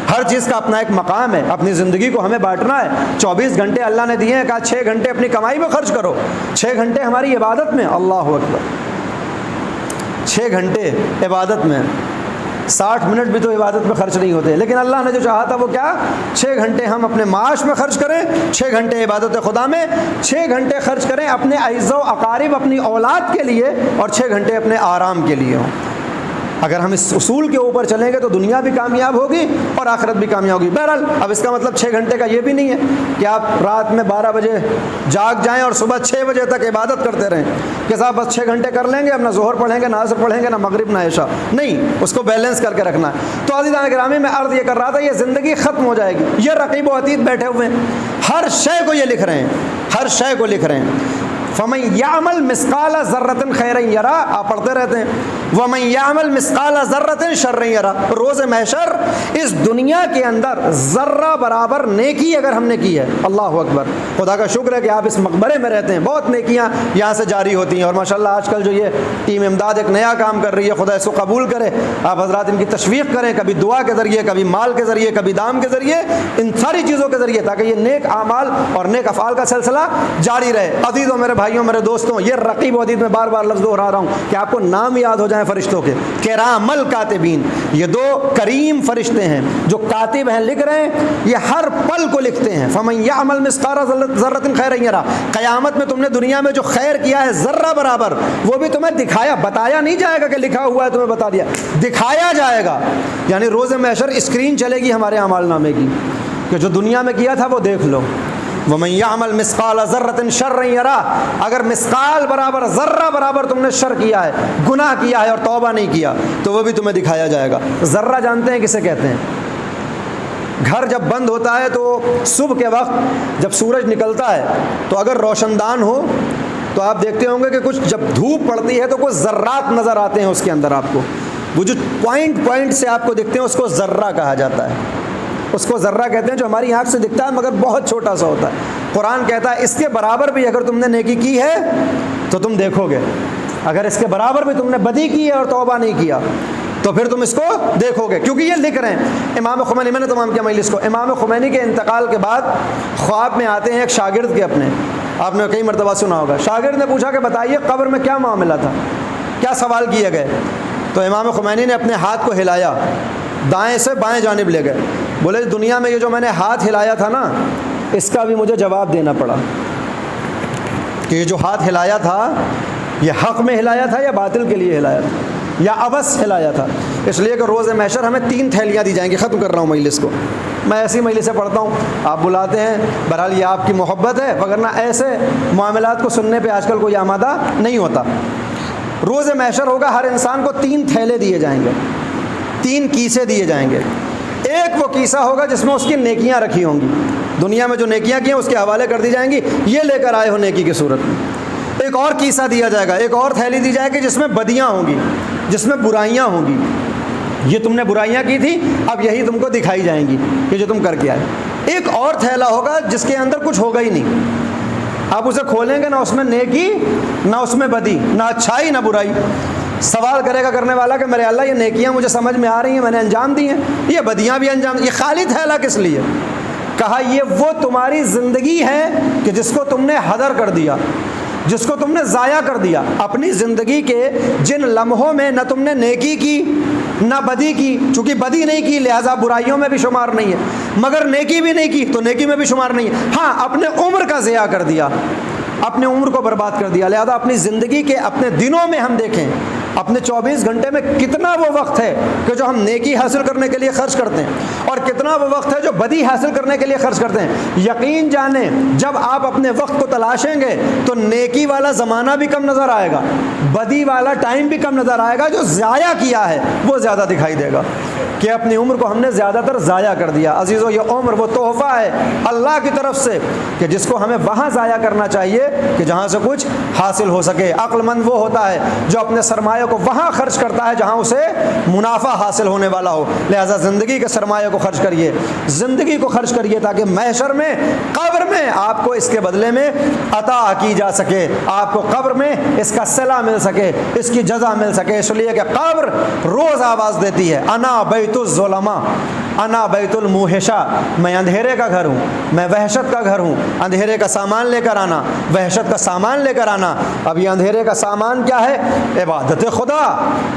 ہر چیز کا اپنا ایک مقام ہے. اپنی زندگی کو ہمیں بانٹنا ہے. 24 گھنٹے اللہ نے دیے ہیں, کہا 6 گھنٹے اپنی کمائی میں خرچ کرو, 6 گھنٹے ہماری عبادت میں. اللہ اکبر, 6 گھنٹے عبادت میں. 60 منٹ بھی تو عبادت میں خرچ نہیں ہوتے, لیکن اللہ نے جو چاہا تھا وہ کیا, 6 گھنٹے ہم اپنے معاش میں خرچ کریں, 6 گھنٹے عبادت خدا میں, 6 گھنٹے خرچ کریں اپنے اعزاء و اقارب, اپنی اولاد کے لیے, اور 6 گھنٹے اپنے آرام کے لیے ہوں. اگر ہم اس اصول کے اوپر چلیں گے تو دنیا بھی کامیاب ہوگی اور آخرت بھی کامیاب ہوگی. بہرحال اب اس کا مطلب 6 گھنٹے کا یہ بھی نہیں ہے کہ آپ رات میں 12 بجے جاگ جائیں اور صبح 6 بجے تک عبادت کرتے رہیں کہ صاحب بس 6 گھنٹے کر لیں گے, اب نہ ظہر پڑھیں گے, نہ عصر پڑھیں گے, نہ مغرب, نہ عشاء. نہیں, اس کو بیلنس کر کے رکھنا ہے. تو عزیزان گرامی, میں عرض یہ کر رہا تھا, یہ زندگی ختم ہو جائے گی. یہ رقیب و عتید بیٹھے ہوئے ہیں, ہر شے کو یہ لکھ رہے ہیں, ہر شے کو لکھ رہے ہیں. فَمَن يَعْمَلْ مِثْقَالَ ذَرَّةٍ خَيْرًا يَرَى. آپ پڑھتے رہتے ہیں, وَمَن يَعْمَلْ مِثْقَالَ ذَرَّةٍ شَرًّا يَرَى. روز محشر اس دنیا کے اندر ذرہ برابر نیکی اگر ہم نے کی ہے, اللہ اکبر, خدا کا شکر ہے کہ آپ اس مقبرے میں رہتے ہیں, بہت نیکیاں یہاں سے جاری ہوتی ہیں. اور ماشاءاللہ آج کل جو یہ ٹیم امداد ایک نیا کام کر رہی ہے, خدا اس کو قبول کرے. آپ حضرات ان کی تشویق کریں, کبھی دعا کے ذریعے, کبھی مال کے ذریعے, کبھی دام کے ذریعے, ان ساری چیزوں کے ذریعے, تاکہ یہ نیک اعمال اور نیک افعال کا سلسلہ جاری رہے. عزیزوں, میرے بھائیوں, میرے دوستوں, یہ رقیب و عتید میں بار بار لفظ دہرا رہا ہوں کہ آپ کو نام یاد ہو جائیں فرشتوں کے, کرام الکاتبین. یہ 2 کریم فرشتے ہیں جو کاتب ہیں, لکھ رہے ہیں, یہ ہر پل کو لکھتے ہیں. فمن یعمل مثقال ذرۃ خیرا یرا. قیامت میں تم نے دنیا میں جو خیر کیا ہے ذرہ برابر, وہ بھی تمہیں دکھایا, بتایا نہیں جائے گا کہ لکھا ہوا ہے تمہیں بتا دیا, دکھایا جائے گا. یعنی روز محشر اسکرین چلے گی ہمارے اعمال نامے کی کہ جو دنیا میں کیا تھا وہ دیکھ لو. وَمَن يَعْمَلْ مِثْقَالَ ذَرَّةٍ شَرًّا يَرَى. اگر مثقال برابر, ذرہ برابر تم نے شر کیا ہے, گناہ کیا ہے اور توبہ نہیں کیا, تو وہ بھی تمہیں دکھایا جائے گا. ذرہ جانتے ہیں کسے کہتے ہیں؟ گھر جب بند ہوتا ہے تو صبح کے وقت جب سورج نکلتا ہے تو اگر روشن دان ہو تو آپ دیکھتے ہوں گے کہ کچھ جب دھوپ پڑتی ہے تو کچھ ذرات نظر آتے ہیں اس کے اندر. آپ کو وہ جو پوائنٹ سے آپ کو دکھتے ہیں اس کو ذرہ کہا جاتا ہے. اس کو ذرہ کہتے ہیں جو ہماری آنکھ سے دکھتا ہے مگر بہت چھوٹا سا ہوتا ہے. قرآن کہتا ہے اس کے برابر بھی اگر تم نے نیکی کی ہے تو تم دیکھو گے, اگر اس کے برابر بھی تم نے بدی کی ہے اور توبہ نہیں کیا تو پھر تم اس کو دیکھو گے, کیونکہ یہ لکھ رہے ہیں. امام خمینی, میں نے تمام کیا مجلس کو, امام خمینی کے انتقال کے بعد خواب میں آتے ہیں ایک شاگرد کے اپنے, آپ نے کئی مرتبہ سنا ہوگا. شاگرد نے پوچھا کہ بتائیے قبر میں کیا معاملہ تھا, کیا سوال کیے گئے؟ تو امام خمینی نے اپنے ہاتھ کو ہلایا, دائیں سے بائیں جانب لے گئے, بولے دنیا میں یہ جو میں نے ہاتھ ہلایا تھا نا, اس کا بھی مجھے جواب دینا پڑا کہ یہ جو ہاتھ ہلایا تھا یہ حق میں ہلایا تھا یا باطل کے لیے ہلایا تھا یا عبث ہلایا تھا. اس لیے کہ روز محشر ہمیں 3 تھیلیاں دی جائیں گی. ختم کر رہا ہوں مجلس کو, میں ایسی مجلس سے پڑھتا ہوں, آپ بلاتے ہیں, بہرحال یہ آپ کی محبت ہے, وگرنہ ایسے معاملات کو سننے پہ آج کل کوئی آمادہ نہیں ہوتا. روز محشر ہوگا, ہر انسان کو 3 تھیلے دیے جائیں گے, 3 کیسے دیے جائیں گے. ایک وہ کیسہ ہوگا جس میں اس کی نیکیاں رکھی ہوں گی، دنیا میں جو نیکیاں کی ہیں اس کے حوالے کر دی جائیں گی، یہ لے کر آئے ہو نیکی کی صورت میں۔ ایک اور کیسہ دیا جائے گا، ایک اور تھیلی دی جائے گی جس میں بدیاں ہوں گی، جس میں برائیاں ہوں گی، یہ تم نے برائیاں کی تھی اب یہی تم کو دکھائی جائیں گی کہ جو تم کر کے آئے۔ ایک اور تھیلا ہوگا جس کے اندر کچھ ہوگا ہی نہیں، آپ اسے کھولیں گے نہ اس میں نیکی نہ اس میں بدی، نہ اچھائی نہ برائی۔ سوال کرے گا کرنے والا کہ میرے اللہ یہ نیکیاں مجھے سمجھ میں آ رہی ہیں، میں نے انجام دی ہیں، یہ بدیاں بھی انجام، یہ خالی تھیلا کس لیے؟ کہا یہ وہ تمہاری زندگی ہے کہ جس کو تم نے ہدر کر دیا، جس کو تم نے ضائع کر دیا۔ اپنی زندگی کے جن لمحوں میں نہ تم نے نیکی کی نہ بدی کی، چونکہ بدی نہیں کی لہذا برائیوں میں بھی شمار نہیں ہے، مگر نیکی بھی نہیں کی تو نیکی میں بھی شمار نہیں ہے۔ ہاں اپنے عمر کا ضیاع کر دیا، اپنے عمر کو برباد کر دیا، لہذا اپنی زندگی کے اپنے دنوں میں ہم دیکھیں اپنے 24 گھنٹے میں کتنا وہ وقت ہے کہ جو ہم نیکی حاصل کرنے کے لیے خرچ کرتے ہیں اور کتنا وہ وقت ہے جو بدی حاصل کرنے کے لیے خرچ کرتے ہیں۔ یقین جانیں جب آپ اپنے وقت کو تلاشیں گے تو نیکی والا زمانہ بھی کم نظر آئے گا، بدی والا ٹائم بھی کم نظر آئے گا، جو ضائع کیا ہے وہ زیادہ دکھائی دے گا کہ اپنی عمر کو ہم نے زیادہ تر ضائع کر دیا۔ عزیزو یہ عمر وہ تحفہ ہے اللہ کی طرف سے کہ جس کو ہمیں وہاں ضائع کرنا چاہیے کہ جہاں سے کچھ حاصل ہو سکے۔ عقل مند وہ ہوتا ہے جو اپنے سرمایہ کو وہاں خرچ کرتا ہے جہاں اسے منافع حاصل ہونے والا ہو، لہذا زندگی کے سرمایہ کو خرچ کریے، زندگی کو خرچ کریے تاکہ محشر میں قبر میں آپ کو اس کے بدلے میں عطا کی جا سکے، آپ کو قبر میں اس کا صلہ مل سکے، اس کی جزا مل سکے، اس لیے کہ قبر روز آواز دیتی ہے انا بیت الظلماء انا بیت الموحشہ، میں اندھیرے کا گھر ہوں، میں وحشت کا گھر ہوں، اندھیرے کا سامان لے کر آنا، وحشت کا سامان لے کر آنا۔ اب یہ اندھیرے کا سامان کیا ہے؟ عبادت خدا،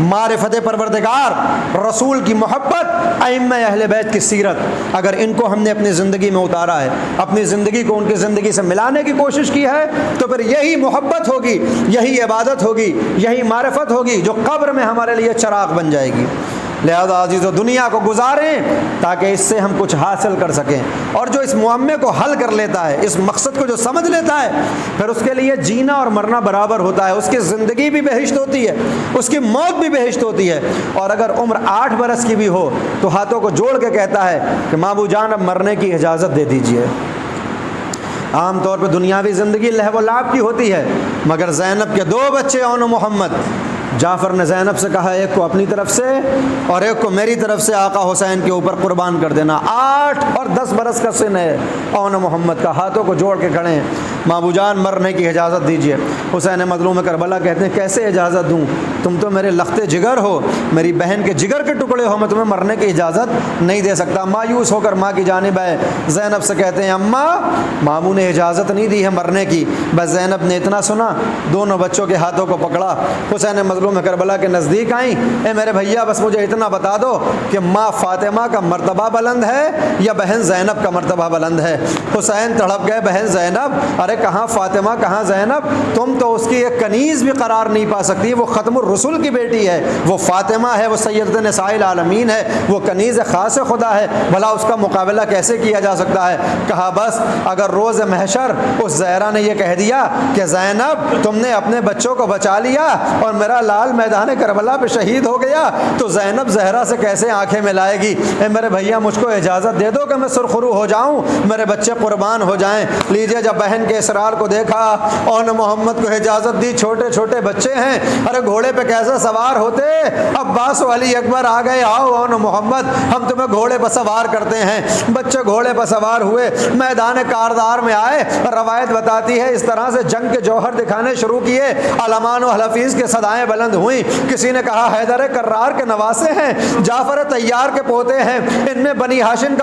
معرفت پروردگار، رسول کی محبت، ائمہ اہل بیت کی سیرت۔ اگر ان کو ہم نے اپنی زندگی میں اتارا ہے، اپنی زندگی کو ان کی زندگی سے ملانے کی کوشش کی ہے تو پھر یہی محبت ہوگی، یہی عبادت ہوگی، یہی معرفت ہوگی جو قبر میں ہمارے لیے چراغ بن جائے گی۔ لہذا عزیزو دنیا کو گزاریں تاکہ اس سے ہم کچھ حاصل کر سکیں، اور جو اس معمے کو حل کر لیتا ہے، اس مقصد کو جو سمجھ لیتا ہے، پھر اس کے لیے جینا اور مرنا برابر ہوتا ہے، اس کی زندگی بھی بہشت ہوتی ہے، اس کی موت بھی بہشت ہوتی ہے۔ اور اگر عمر 8 برس کی بھی ہو تو ہاتھوں کو جوڑ کے کہتا ہے کہ مابو جان اب مرنے کی اجازت دے دیجئے۔ عام طور پہ دنیاوی زندگی لہو و لعب کی ہوتی ہے، مگر زینب کے 2 بچے اون و محمد، جعفر نے زینب سے کہا ایک کو اپنی طرف سے اور ایک کو میری طرف سے آقا حسین کے اوپر قربان کر دینا۔ 8 اور 10 برس کا سن ہے اون محمد کا، ہاتھوں کو جوڑ کے کھڑے ہیں، مابو جان مرنے کی اجازت دیجیے۔ حسین مظلوم کربلا کہتے ہیں کیسے اجازت دوں، تم تو میرے لخت جگر ہو، میری بہن کے جگر کے ٹکڑے ہو، میں تمہیں مرنے کی اجازت نہیں دے سکتا۔ مایوس ہو کر ماں کی جانب آئے، زینب سے کہتے ہیں اماں ماموں نے اجازت نہیں دی ہے مرنے کی۔ بس زینب نے اتنا سنا، دونوں بچوں کے ہاتھوں کو پکڑا، حسین مظلوم کربلا کے نزدیک آئیں، اے میرے بھیا بس مجھے اتنا بتا دو کہ ماں فاطمہ کا مرتبہ بلند ہے یا بہن زینب کا مرتبہ بلند ہے۔ حسین تڑپ گئے، بہن زینب؟ ارے کہاں فاطمہ کہاں زینب، تم تو اس کی ایک کنیز بھی قرار نہیں پا سکتی، وہ ختم الرسل کی بیٹی ہے، وہ فاطمہ ہے، وہ سیدۃ نساء العالمین ہے، وہ کنیز خاص خدا ہے، بھلا اس کا مقابلہ کیسے کیا جا سکتا ہے؟ کہا بس اگر روز محشر اس زہرا نے یہ کہہ دیا کہ زینب تم نے اپنے بچوں کو بچا لیا اور میرا لال میدان کربلا پہ شہید ہو گیا تو زینب زہرا سے کیسے آنکھیں ملائے گی؟ اے میرے بھیا مجھ کو اجازت دے دو کہ میں سرخرو ہو جاؤں، میرے بچے قربان ہو جائیں۔ لیجئے جب بہن کے اسرار کو دیکھا، اون محمد کو اجازت دی، چھوٹے چھوٹے بچے ہیں، ارے گھوڑے پہ کیسے سوار ہوتے؟ عباس و علی اکبر آ گئے، آؤ اون محمد ہم تمہیں گھوڑے پہ سوار کرتے ہیں۔ بچے گھوڑے پہ سوار ہوئے، میدان کاردار میں آئے، روایت بتاتی ہے اس طرح سے جنگ کے جوہر دکھانے شروع کیے، علمان و حلفیظ کے صدائیں بلند ہوئیں۔ کسی نے کہا حیدر کرار کے نواسے ہیں، جعفر طیار کے پوتے ہیں، ان میں بنی ہاشم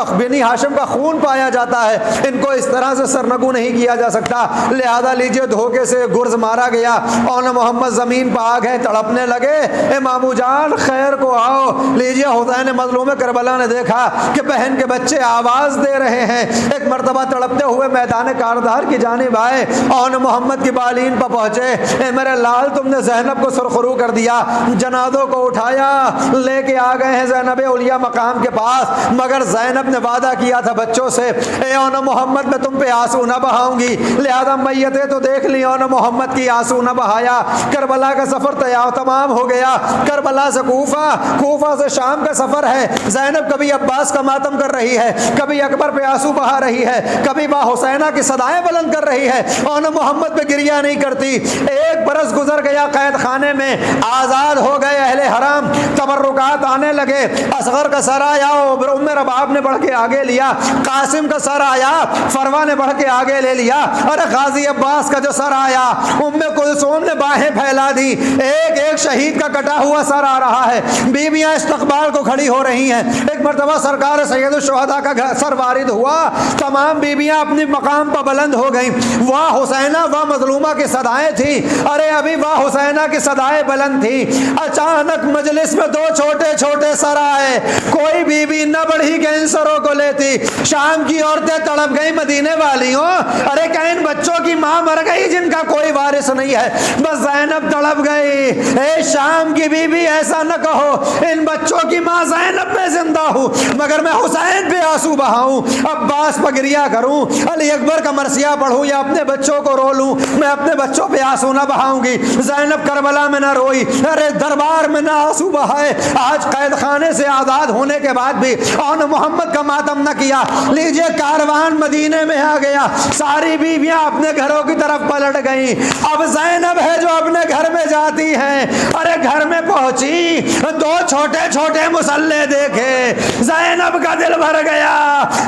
کا خون پایا جاتا ہے، ان کو اس طرح سے سرنگو نہیں کیا جا سکتا، لہذا لیجئے دھوکے سے گرز مارا گیا۔ اون محمد زمین پہ آ گئے، تڑپنے لگے، اے مامو جان خیر کو آؤ۔ لیجئے حسین مظلوم کربلا نے دیکھا کہ بہن کے بچے آواز دے رہے ہیں، ایک مرتبہ تڑپتے ہوئے میدان کاردار کی جانب آئے، اون محمد کی بالین پر پہنچے، اے میرے لال تم نے زینب کو سرخرو کر دیا۔ جنازوں کو اٹھایا، لے کے آ گئے ہیں زینب اولیاء مقام کے پاس، مگر زینب نے وعدہ کیا تھا بچوں سے، اے اون محمد میں تم پہ آنسو نہ بہاؤں گی، لہذا میتیں تو دیکھ لی، اون محمد کی آنسو نہ بہایا۔ کربلا کا سفر تمام ہو گیا. کربلا سے کوفہ، کوفہ سے شام کا سفر ہے. زینب کبھی عباس کا ماتم کر رہی ہے، کبھی اکبر پہ آنسو بہا رہی ہے، کبھی با حسینہ کی صدائیں بلند کر رہی ہے اور نہ محمد پہ گریہ نہیں کرتی. ایک برس گزر گیا قید خانے میں، آزاد ہو گئے اہل حرام، تبرکات آنے لگے. اصغر کا سر آیا، ام رباب نے بڑھ کے آگے لیا. قاسم کا سر آیا، فروا نے بڑھ کے آگے لے لیا. ارے غازی عباس کا جو سر آیا، ام کلثوم نے باہیں پھیلا دی. ایک ایک شہید کا کٹا ہوا سر آ رہا ہے. بیویاں استقبال کو کھڑی ہو رہی ہیں. ایک مرتبہ سرکار سید الشہداء کا سر وارد ہوا، تمام بیویاں اپنی مقام پر بلند ہو گئیں. واہ حسینہ واہ مظلومہ کی صدائیں تھیں. ارے ابھی واہ حسینہ کی صدائیں بلند تھیں. اچانک مجلس میں دو چھوٹے چھوٹے سر آئے. کوئی بیوی نہ بڑھی کہ ان سروں کو لیتی. شام کی عورتیں تڑپ گئی مدینے والیوں. ارے کہ ان بچوں کی ماں مر گئی جن کا کوئی وارث نہیں ہے. بس زینب تڑپ گئی. اے شام کی بیوی ایسا نہ کہو، ان بچوں کی ماں زینب میں زندہ ہوں، مگر میں حسین پہ آنسو بہاؤں، عباس پہ گریہ کروں، علی اکبر کا مرثیہ پڑھوں یا اپنے بچوں کو رو لوں، میں اپنے بچوں پہ آنسو نہ بہاؤں گی. زینب کربلا میں نہ روئی، ارے دربار میں نہ آنسو بہائے. آج قید خانے سے آزاد ہونے کے بعد بھی اور محمد کا ماتم نہ کیا. لیجئے کاروان مدینے میں آ گیا. ساری بیویاں اپنے گھروں کی طرف پلٹ گئیں. اب زینب ہے جو اپنے گھر میں جاتی ہیں. ارے گھر میں پہنچی، دو چھوٹے چھوٹے مسلح دیکھے. زینب کا دل بھر گیا.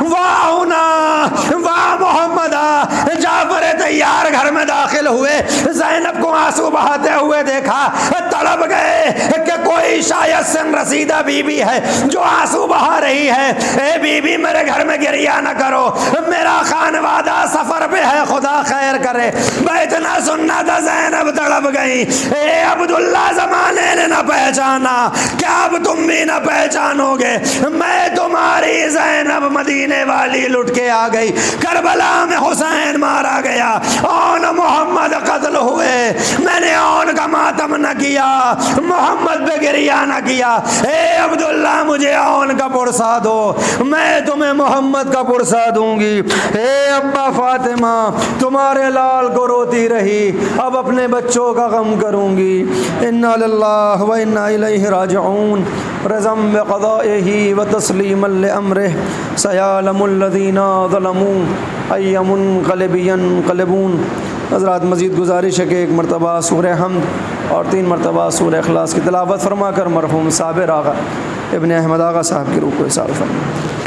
واہ واہ محمد. جعفر تیار گھر میں داخل ہوئے، زینب کو آنسو بہاتے ہوئے دیکھا، تڑپ گئے کہ کوئی شاید سن رسیدہ بی بی ہے جو آنسو بہا رہی ہے. اے بی بی میرے گھر میں گریہ نہ کرو، میرا خانوادہ سفر پہ ہے، خدا خیر کرے. بیت نہ سننا تھا. زینب تڑپ گئی. اے عبداللہ زمانے نے نہ پہچانا، کیا اب تم بھی نہ پہچانو گے؟ میں تمہاری زینب مدینے والی لٹ کے آ گئی. کربلا میں حسین مارا گیا، اون محمد قتل ہوئے. میں نے اون کا ماتم نہ کیا، محمد پہ گریہ نہ کیا. اے عبداللہ مجھے اون کا پرسا دو، میں تمہیں محمد کا پرسا دوں گی. اے ابا فاطمہ تمہارے لال کو روتی رہی، اب اپنے بچوں کا غم کروں گی. انا للہ و انا الیہ راجعون. رضا بقضائہ و تسلیما لامرہ. سیعلم الذین ظلموا ای منقلب ینقلبون. حضرات مزید گزارش ہے کہ ایک مرتبہ سورہ حمد اور 3 مرتبہ سورہ اخلاص کی تلاوت فرما کر مرحوم صابر آغا ابن احمد آغا صاحب کی روح کو حساب فرما.